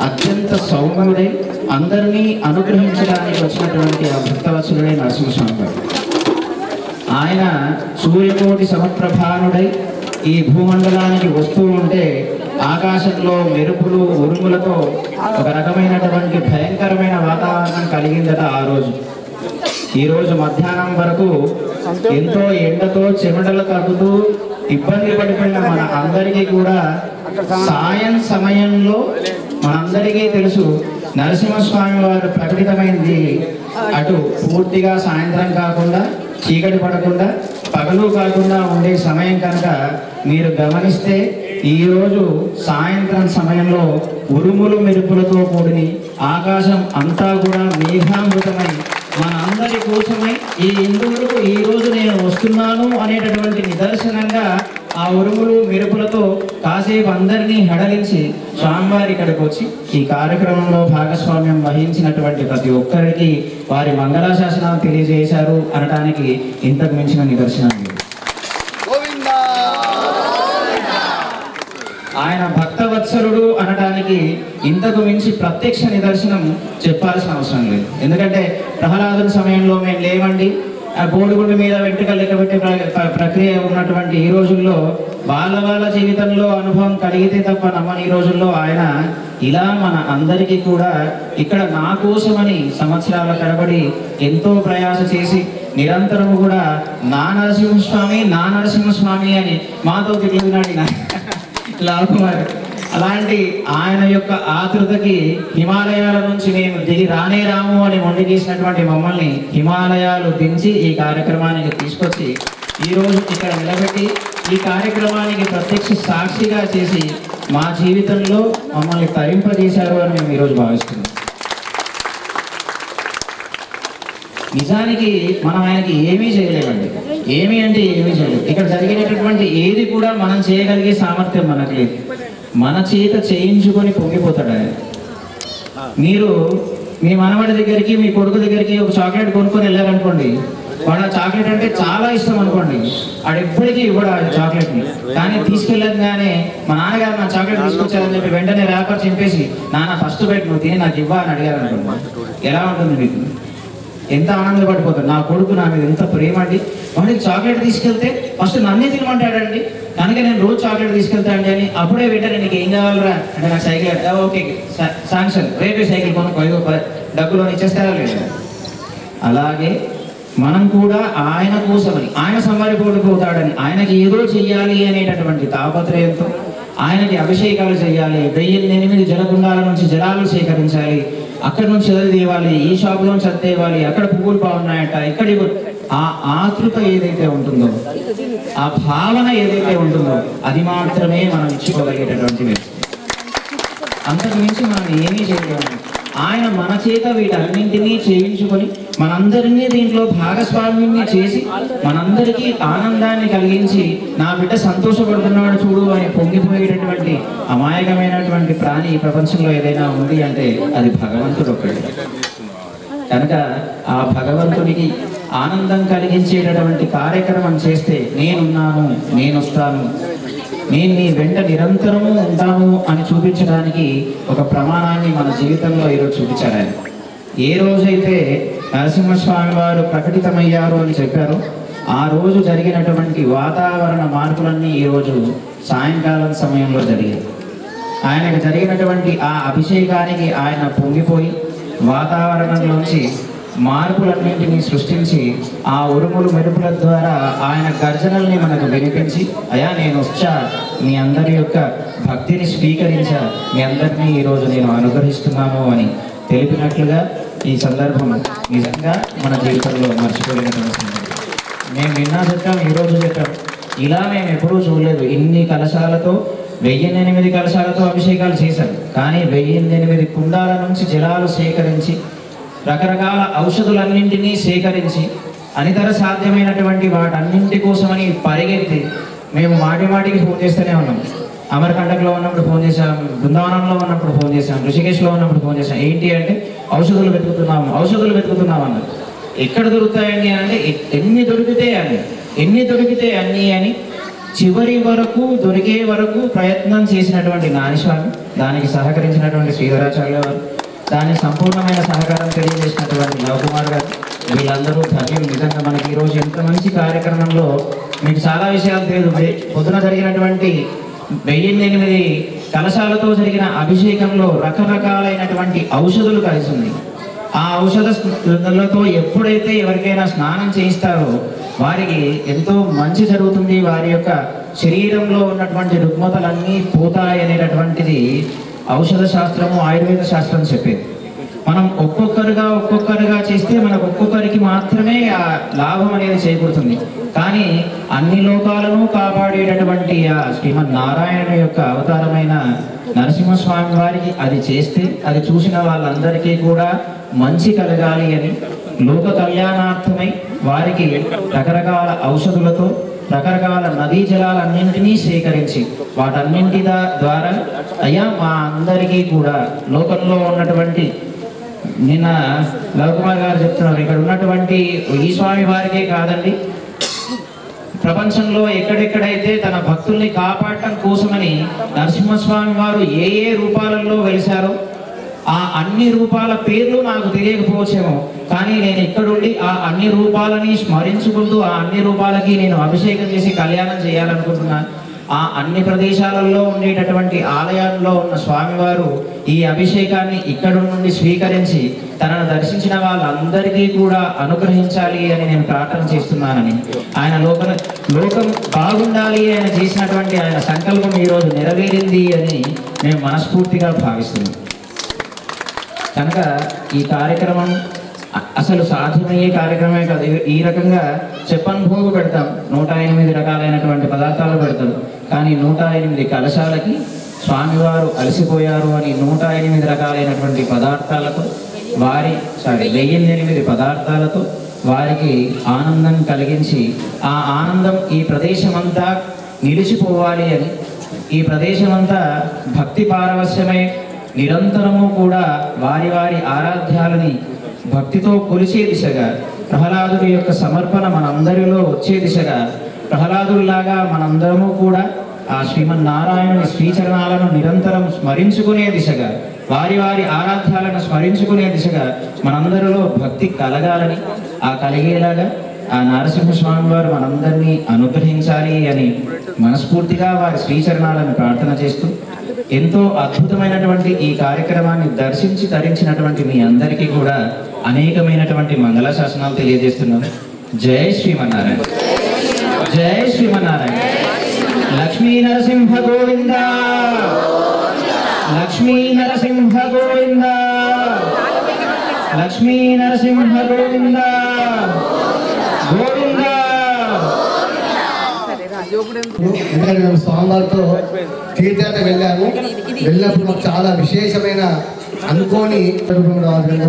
అత్యంత సౌమ్యుడై అందరినీ అనుగ్రహించడానికి వచ్చినటువంటి ఆ భక్తవత్సలుడే నరసింహస్వామి గారు. ఆయన సూర్యకోటి సమప్రభానుడై ఈ భూమండలానికి వస్తూ ఉంటే ఆకాశంలో మెరుపులు ఉరుములతో ఒక రకమైనటువంటి భయంకరమైన వాతావరణం కలిగిందట ఆ రోజు. ఈ రోజు మధ్యాహ్నం వరకు ఎంతో ఎండతో చెమటలు తగ్గుతూ ఇబ్బంది పడిపోయిన మన అందరికీ కూడా సాయం సమయంలో మనందరికీ తెలుసు నరసింహస్వామి వారు ప్రకటితమైంది అటు పూర్తిగా సాయంత్రం కాకుండా చీకటి పడకుండా పగలు కాకుండా ఉండే సమయం కనుక మీరు గమనిస్తే ఈరోజు సాయంత్రం సమయంలో ఉరుములు మెరుపులతో కూడిని ఆకాశం అంతా కూడా మేఘామృతమై మన అందరి కోసమై ఈ ఇందువరకు ఈ రోజు నేను వస్తున్నాను అనేటటువంటి నిదర్శనంగా ఆ ఉరుములు మెరుపులతో కాసేపు అందరినీ హడలించి స్వామివారి ఇక్కడికి వచ్చి ఈ కార్యక్రమంలో భాగస్వామ్యం వహించినటువంటి ప్రతి ఒక్కరికి వారి మంగళాశాసనాలు తెలియజేశారు అనడానికి ఇంతకు మించిన నిదర్శనం. గోవిందా ఇంతకు మించి ప్రత్యక్ష నిదర్శనం చెప్పాల్సిన అవసరం లేదు. ఎందుకంటే ప్రహ్లాదుని సమయంలో మేము లేవండి, ఆ బోడిగుండు మీద వెంట్రుకలు లెక్కబెట్టే ప్రక్రియ ఉన్నటువంటి ఈ రోజుల్లో వాళ్ళ జీవితంలో అనుభవం కలిగితే తప్ప నమ్మని ఈ రోజుల్లో ఆయన ఇలా మన అందరికీ కూడా ఇక్కడ నా కోసమని సంవత్సరాల తరబడి ఎంతో ప్రయాస చేసి నిరంతరము కూడా నా నరసింహస్వామి అని మాతో తిరుగుతున్నాడు లాల్ కుమార్. అలాంటి ఆయన యొక్క ఆతృతకి హిమాలయాల నుంచి మేము దిగి రాము అని మొండిగేసినటువంటి మమ్మల్ని హిమాలయాలు దించి ఈ కార్యక్రమానికి తీసుకొచ్చి ఈరోజు ఇక్కడ నిలబెట్టి ఈ కార్యక్రమానికి ప్రత్యక్ష సాక్షిగా చేసి మా జీవితంలో మమ్మల్ని తరింపజేశారు అని మేము ఈరోజు భావిస్తున్నాం. నిజానికి మనం ఆయనకి ఏమీ చేయలేమండి. ఏమీ అంటే ఏమీ చేయలేదు. ఇక్కడ జరిగినటువంటి ఏది కూడా మనం చేయగలిగే సామర్థ్యం మనకు లేదు. మన చేత చేయించుకొని పొంగిపోతాడు ఆయన. మీరు మీ మనవడి దగ్గరికి మీ కొడుకు దగ్గరికి ఒక చాక్లెట్ కొనుక్కొని వెళ్ళారనుకోండి, వాడు ఆ చాక్లెట్ అంటే చాలా ఇష్టం అనుకోండి, వాడు ఎప్పటికీ ఇవ్వడు ఆ చాక్లెట్ని. కానీ తీసుకెళ్ళగానే మా నాన్నగారు నా చాక్లెట్ తీసుకొచ్చారని చెప్పి వెంటనే ర్యాపర్ చింపేసి నాన్న ఫస్ట్ పెట్టి నువ్వు తిని నాకు ఇవ్వ అని అడిగారు అనుకోండి, ఎలా ఉంటుంది మీకు? ఎంత ఆనందపడిపోతాడు. నా కొడుకు నా మీద ఎంత ప్రేమ అండి, వాడికి చాక్లెట్ తీసుకెళ్తే ఫస్ట్ నన్నే తినమంటాడండి, కనుక నేను రోజు చాక్లెట్ తీసుకెళ్తాండి అని. అప్పుడే వెంటనే నీకు ఏం కావాలరా అంటే నాకు సైకిల్, ఓకే శాంక్షన్, రేపే సైకిల్ కొనుక్కో, డబ్బులు ఇచ్చేస్తారా లేదు. అలాగే మనం కూడా ఆయన కోసమని, ఆయన సంబరపడిపోతాడని, ఆయనకి ఏదో చెయ్యాలి అనేటటువంటి తాపత్రయంతో ఆయనకి అభిషేకాలు చేయాలి, 1008 జలకుండాల నుంచి జలాలు సేకరించాలి, అక్కడి నుంచి చదివి తేవాలి, ఈ షాపులో నుంచి తేవాలి, అక్కడ పువ్వులు బాగున్నాయట, ఇక్కడ ఆ ఆతృత ఏదైతే ఉంటుందో, ఆ భావన ఏదైతే ఉంటుందో అది మాత్రమే మనం ఇచ్చుకోగలిగేటటువంటి వ్యక్తి. అంతకు మించి మనం ఏమీ చేయలేము. ఆయన మన చేత వీటన్నింటినీ చేయించుకొని మనందరినీ దీంట్లో భాగస్వామ్యాన్ని చేసి మనందరికీ ఆనందాన్ని కలిగించి నా బిడ్డ సంతోషపడుతున్నాడు చూడు అని పొంగిపోయేటటువంటి అమాయకమైనటువంటి ప్రాణి ఈ ప్రపంచంలో ఏదైనా ఉంది అంటే అది భగవంతుడు ఒక్కడే. కనుక ఆ భగవంతుడికి ఆనందం కలిగించేటటువంటి కార్యక్రమం చేస్తే నేనున్నాను, నేను వస్తాను, నేను నీ వెంట నిరంతరము ఉంటాను అని చూపించడానికి ఒక ప్రమాణాన్ని మన జీవితంలో ఈరోజు చూపించారు ఆయన. ఏ రోజైతే నరసింహస్వామి వారు ప్రకటితమయ్యారు అని చెప్పారో ఆ రోజు జరిగినటువంటి వాతావరణ మార్పులన్నీ ఈరోజు సాయంకాలం సమయంలో జరిగాయి. ఆయనకు జరిగినటువంటి ఆ అభిషేకానికి ఆయన పొంగిపోయి వాతావరణంలోంచి మార్పులన్నింటినీ సృష్టించి ఆ ఉరుములు మెరుపుల ద్వారా ఆయన గర్జనల్ని మనకు వినిపించి, అయా నేను వచ్చా, మీ అందరి యొక్క భక్తిని స్వీకరించా, మీ అందరినీ ఈరోజు నేను అనుగ్రహిస్తున్నాను అని తెలిపినట్లుగా ఈ సందర్భం నిజంగా మన జీవితంలో మర్చిపోయినటువంటి మేము నిన్న చెప్పాం, ఈరోజు చెప్పాం. ఇలా మేము ఎప్పుడూ చూడలేదు. ఇన్ని కలశాలతో 1008 కలశాలతో అభిషేకాలు చేశారు. కానీ 1008 కుండాల నుంచి జలాలు సేకరించి రకరకాల ఔషధులన్నింటినీ సేకరించి అనితర సాధ్యమైనటువంటి వాటన్నింటి కోసమని పరిగెత్తి మేము మాటికి ఫోన్ చేస్తూనే ఉన్నాం. అమరకంటకలో ఉన్నప్పుడు ఫోన్ చేశాం, బృందావనంలో ఉన్నప్పుడు ఫోన్ చేశాం, ఋషికేశ్లో ఉన్నప్పుడు ఫోన్ చేశాం. ఏంటి అంటే ఔషధులు వెతుకుతున్నాం అన్నారు. ఎక్కడ దొరుకుతాయండి అంటే ఎన్ని దొరికితే అన్ని అని చివరి వరకు దొరికే వరకు ప్రయత్నం చేసినటువంటి నానిస్వామి, దానికి సహకరించినటువంటి శ్రీధరాచార్య వారు, దానికి సంపూర్ణమైన సహకారం తెలియజేసినటువంటి లవ్ కుమార్ గారు, వీళ్ళందరూ ధన్యులు. నిజంగా మనకి ఈరోజు ఎంత మంచి కార్యక్రమంలో మీకు చాలా విషయాలు తెలియదు. పొద్దున జరిగినటువంటి 1008 కలశాలతో జరిగిన అభిషేకంలో రకరకాలైనటువంటి ఔషధులు కలిసింది. ఆ ఔషధలతో ఎప్పుడైతే ఎవరికైనా స్నానం చేయిస్తారో వారికి ఎంతో మంచి జరుగుతుంది, వారి యొక్క శరీరంలో ఉన్నటువంటి రుగ్మతలన్నీ పోతాయి అనేటటువంటిది ఔషధ శాస్త్రము, ఆయుర్వేద శాస్త్రం చెప్పేది. మనం ఒక్కొక్కరుగా చేస్తే మనకు ఒక్కొక్కరికి మాత్రమే ఆ లాభం అనేది చేకూరుతుంది. కానీ అన్ని లోకాలను కాపాడేటటువంటి ఆ శ్రీమన్నారాయణ యొక్క అవతారమైన నరసింహస్వామి వారికి అది చేస్తే అది చూసిన వాళ్ళందరికీ కూడా మంచి కలగాలి అని లోక కళ్యాణార్థమై వారికి రకరకాల ఔషధులతో రకరకాల నదీ జలాలన్నింటినీ సేకరించి వాటన్నింటి ద్వారా అయ్యా మా అందరికీ కూడా లోకంలో ఉన్నటువంటి, నిన్న లవ్ కుమార్ గారు చెప్తున్నారు, ఇక్కడ ఉన్నటువంటి ఈ స్వామి వారికే కాదండి, ప్రపంచంలో ఎక్కడెక్కడైతే తన భక్తుల్ని కాపాడటం కోసమని నరసింహస్వామి వారు ఏ ఏ రూపాలలో వెలిశారో ఆ అన్ని రూపాల పేర్లు నాకు తెలియకపోవచ్చేమో, కానీ నేను ఇక్కడుండి ఆ అన్ని రూపాలని స్మరించుకుంటూ ఆ అన్ని రూపాలకి నేను అభిషేకం చేసి కళ్యాణం చేయాలనుకుంటున్నాను. ఆ అన్ని ప్రదేశాలలో ఉండేటటువంటి ఆలయాల్లో ఉన్న స్వామివారు ఈ అభిషేకాన్ని ఇక్కడ నుండి స్వీకరించి తనను దర్శించిన వాళ్ళందరికీ కూడా అనుగ్రహించాలి అని నేను ప్రార్థన చేస్తున్నానని, ఆయన లోకం బాగుండాలి ఆయన చేసినటువంటి ఆయన సంకల్పం ఈరోజు నెరవేరింది అని నేను మనస్ఫూర్తిగా భావిస్తున్నాను. కనుక ఈ కార్యక్రమం అసలు సాధ్యమయ్యే కార్యక్రమమే కాదు. ఈ రకంగా చెప్పని భోగు పెడతాం, 108 రకాలైనటువంటి పదార్థాలు పెడతాం, కానీ 108 కలశాలకి స్వామివారు అలసిపోయారు అని 108 రకాలైనటువంటి పదార్థాలతో 1008 పదార్థాలతో వారికి ఆనందం కలిగించి ఆ ఆనందం ఈ ప్రదేశమంతా నిలిచిపోవాలి అని, ఈ ప్రదేశమంతా భక్తి పారవశ్యమై నిరంతరము కూడా వారి వారి ఆరాధ్యాలని భక్తితో కొలిచే దిశగా, ప్రహ్లాదుడి యొక్క సమర్పణ మనందరిలో వచ్చే దిశగా, ప్రహ్లాదుడిలాగా మనందరము కూడా ఆ శ్రీమన్నారాయణుని శ్రీచరణాలను నిరంతరం స్మరించుకునే దిశగా, వారి వారి ఆరాధ్యాలను స్మరించుకునే దిశగా మనందరిలో భక్తి కలగాలని, ఆ కలిగేలాగా ఆ నరసింహస్వామి వారు మనందరినీ అనుగ్రహించాలి అని మనస్ఫూర్తిగా వారి శ్రీచరణాలను ప్రార్థన చేస్తూ, ఎంతో అద్భుతమైనటువంటి ఈ కార్యక్రమాన్ని దర్శించి తరించినటువంటి మీ అందరికీ కూడా అనేకమైనటువంటి మంగళ శాసనాలు తెలియజేస్తున్నాను. జై శ్రీమన్నారాయణ, జై శ్రీమన్నారాయణ. లక్ష్మీ నరసింహ గోవింద, లక్ష్మీ నరసింహ గోవింద, లక్ష్మీ నరసింహ గోవింద గోవింద. ఎందుకంటే మేము స్వామివారితో తీర్థయాత్ర వెళ్ళాము. వెళ్ళినప్పుడు మాకు చాలా విశేషమైన అనుకోని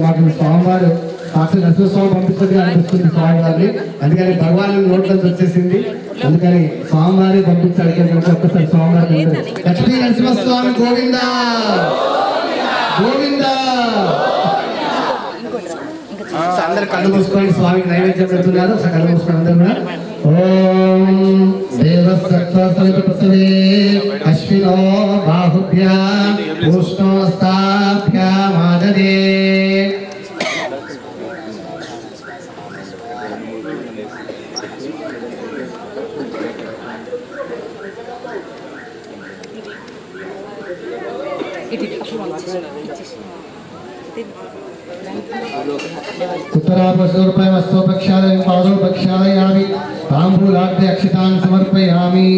మాకు స్వామివారు సాక్షి నరసింహస్వామి పంపిస్తుంది అనిపిస్తుంది స్వామివారిని. అందుకని భగవాన్ నోట్లోంచి వచ్చేసింది, అందుకని స్వామివారి పంపించాలి. ఒక్కసారి స్వామివారి లక్ష్మీ నరసింహస్వామి గోవింద గోవింద. అందరు కళ్ళు మూసుకొని స్వామికి నైవేద్యం పెడుతున్నారు. కళ్ళు మూసుకొని అందరూ కూడా ఓం దేవసత్వసవితృపసవే అశ్వినో బాహుభ్యాం ఉష్ణోస్తాభ్యాం ఆదదే. उत्तरापशुरूपयमस्तु प्रक्षालयं पादौ प्रक्षालयामि ताम्बूलाग्रे अक्षतान् समर्पयामि.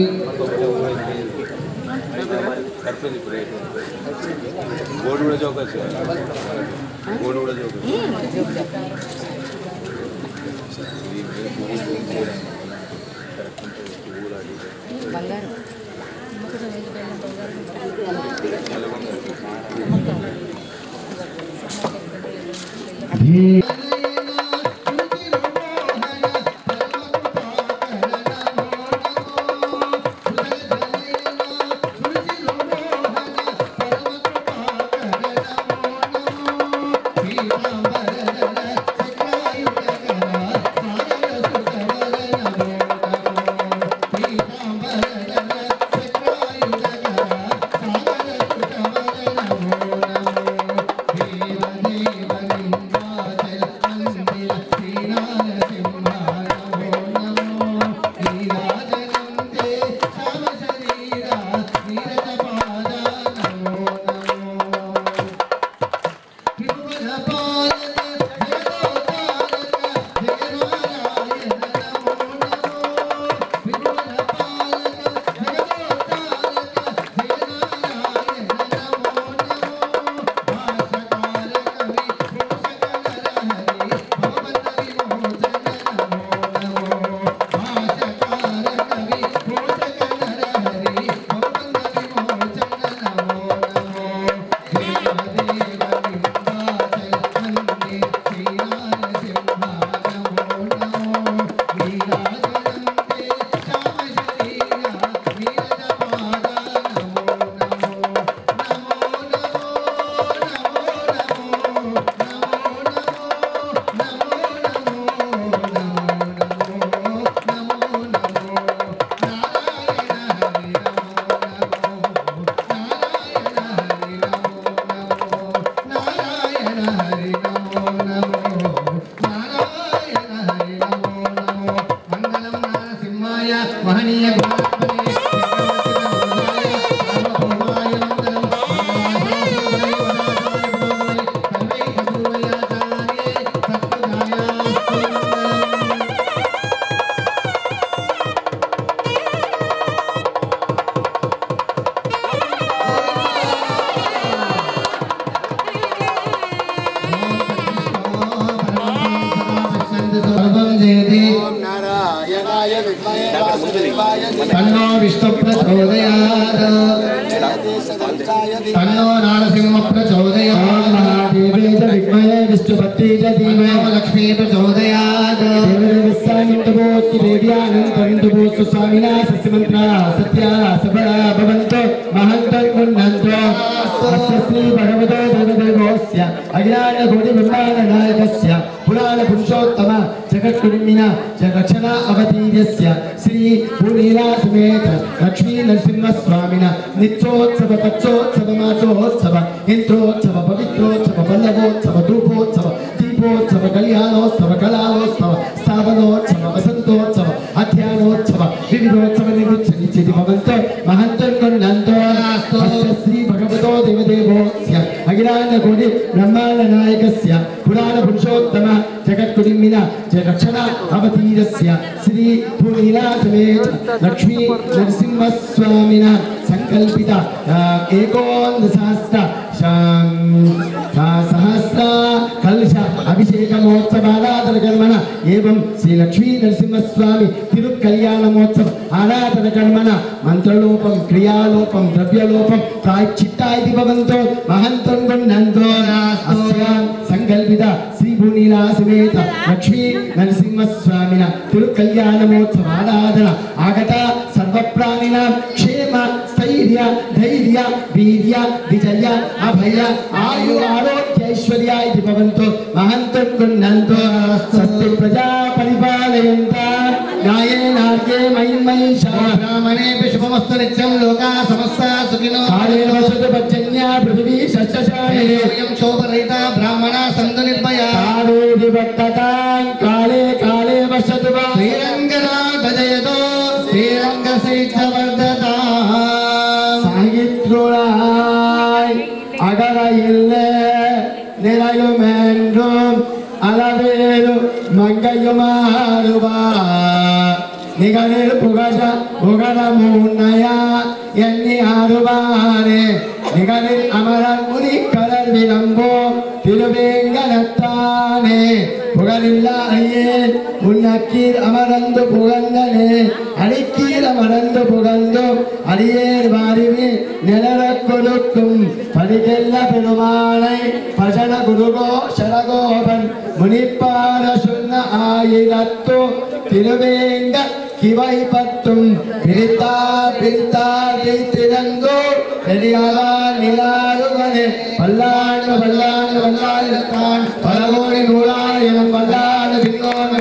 प्रचोदयात् तन्नो नारसिंह प्रचोदयात् महादेवे च विद्महे विष्णुपत्नी च धीमहि लक्ष्मी प्रचोदयात् देवदेवस्यामिन्दुभूस्तु देव्यानन्दमिन्दुभूस्तु स्वामिना सस्यमन्त्रा सत्या सफला भवन्तु महन्तं गुणन्तो अस्य श्री भगवतो देवदेवोऽस्य अज्ञानकोटिब्रह्माण्डनायकस्य पुराणपुरुषोत्तम जगद्गुरुमिना जगक्षणा अवतीर्यस्य श्री भूनीला समेत लक्ष्मी नरसिंहस्वामिना नित्योत्सव तत्सोत्सव मासोत्सव इंद्रोत्सव पवित्रोत्सव वल्लभोत्सव धूपोत्सव दीपोत्सव कल्याणोत्सव कलाओत्सव स्थापनोत्सव वसंतोत्सव अध्यानोत्सव विविधोत्सव निमित्त भवन्तु महन्तं गुणन्तो श्री भगवतो देवदेवोऽस्य अखिलाण्डकोटि ब्रह्माण्डनायकस्य पुराणपुरुषोत्तम जगद्गुरुमिना जगक्षणा अवतीर्यस्य श्री भूनीला समेत लक्ष्मी नरसिंहस्वामिना संकल्पित एकोनसहस्र कलश अभिषेक महोत्सव कर्मण एवं श्री लक्ष्मी नरसिंहस्वामी तिरुकल्याणमोत्सव आराधन कर्मण मंत्रलोपम क्रियालोपम द्रव्यलोपम प्रायश्चित्ता इति भवन्तो महन्तं गुणन्तो संकल्पित श्री भूनीला समेत लक्ष्मी नरसिंहस्वामिना तिरुकल्याणमोत्सव आराधन आगता सर्वप्राणिनां क्षेम स्थैर्य धैर्य वीर्य विजय अभय आयु आरोग्य ऐश्वर्य इति भवन्तु महन्तं गुणन्तो सत्य प्रजा परिपालयन्ता न्यायेन आर्गे महिषा ब्राह्मणेभ्यः शुभमस्तु नित्यं लोकाः समस्ताः सुखिनो कालेन वसतु पर्जन्या पृथिवी सस्यशालिनी वयं शोभरहिता ब्राह्मणाः सन्तु निर्भया काले विवर्ततां काले काले वसतु वा श्रीरङ्गनाथजयतो श्रीरङ्गसहितवर्धतां साहित्रुळाय अगर इल्ले निरयुमेन्றும் அளவேறு மங்கையுமாறுவார் நிகழில் புகழ புகழமுன்னையா எண்ணி ஆறுவாரே நிகழில் அமரர் முனி கடல் விளம்போ திருவேங்கனத்தானே புகழில்லா ஐயேன் உன்னக்கீர் அமரந்து புகழ்ந்தனே அடிக்கீர் அமரந்து புகழ்ந்தோம் அடியேர் வாரிவி நிழலக் கொடுக்கும் படிகெல்ல பெருமானை பஜன குருகோ சரகோபன் முனிப்பார சொன்ன ஆயிரத்து திருவேங்க கிவை பத்தும் பிரித்தார் பிரித்தார் பிரித்திரங்கோ பெரியாளா நிலாருவனே பல்லாண்டு பல்லாண்டு பல்லாயிரத்தான் பலகோடி நூறாயிரம் பல்லாண்டு பின்னோன்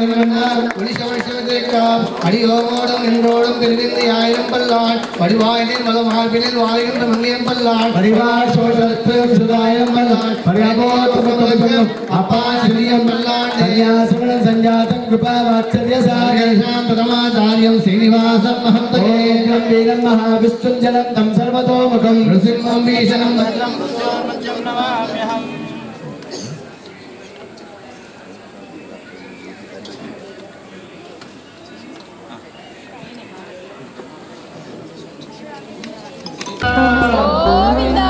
ஒளிசவசிவத்திற்காம் அடியோமோடும் நின்றோடும் பிரிவிந்து ஆயிரம் பல்லான் படிவாயினில் மதமார்பினில் வாழ்கின்ற மங்கியம் பல்லான் பரிவார் சோழத்தும் சுதாயிரம் பல்லான் பரியாபோத்தம் அப்பா சிறியம் பல்லான் சன்யாசமனம் சஞ்சாதம் கிருபா வாத்சல்ய சாகரம் பிரதமாச்சாரியம் ஸ்ரீனிவாசம் மஹந்தே வீரம் மகாவிஷ்ணும் ஜலம் தம் சர்வதோமுகம் நரசிம்மம் பீஷணம் பத்ரம் புஷ்யோர்மத்யம் நமாம்யஹம் గోవిందా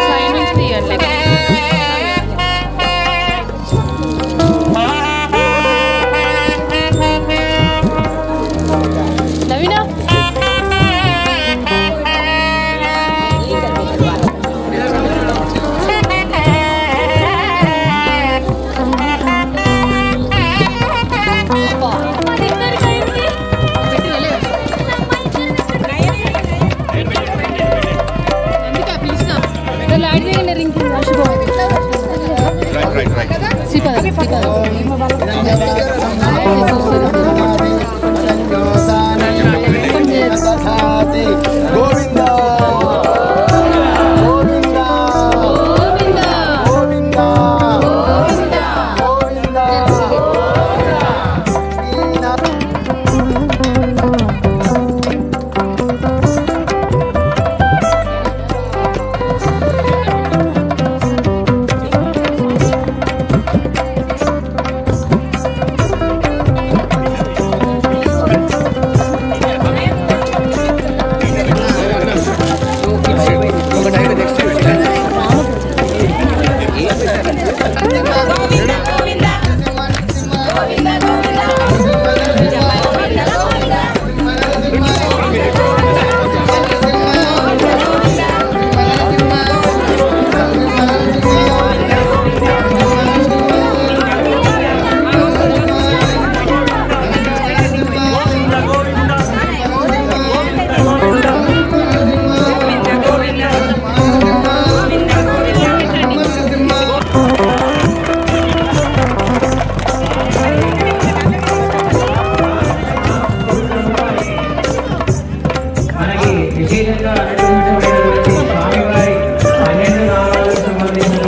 సైడ్ నుంచి తీయండి నవీనా శ్రీపాద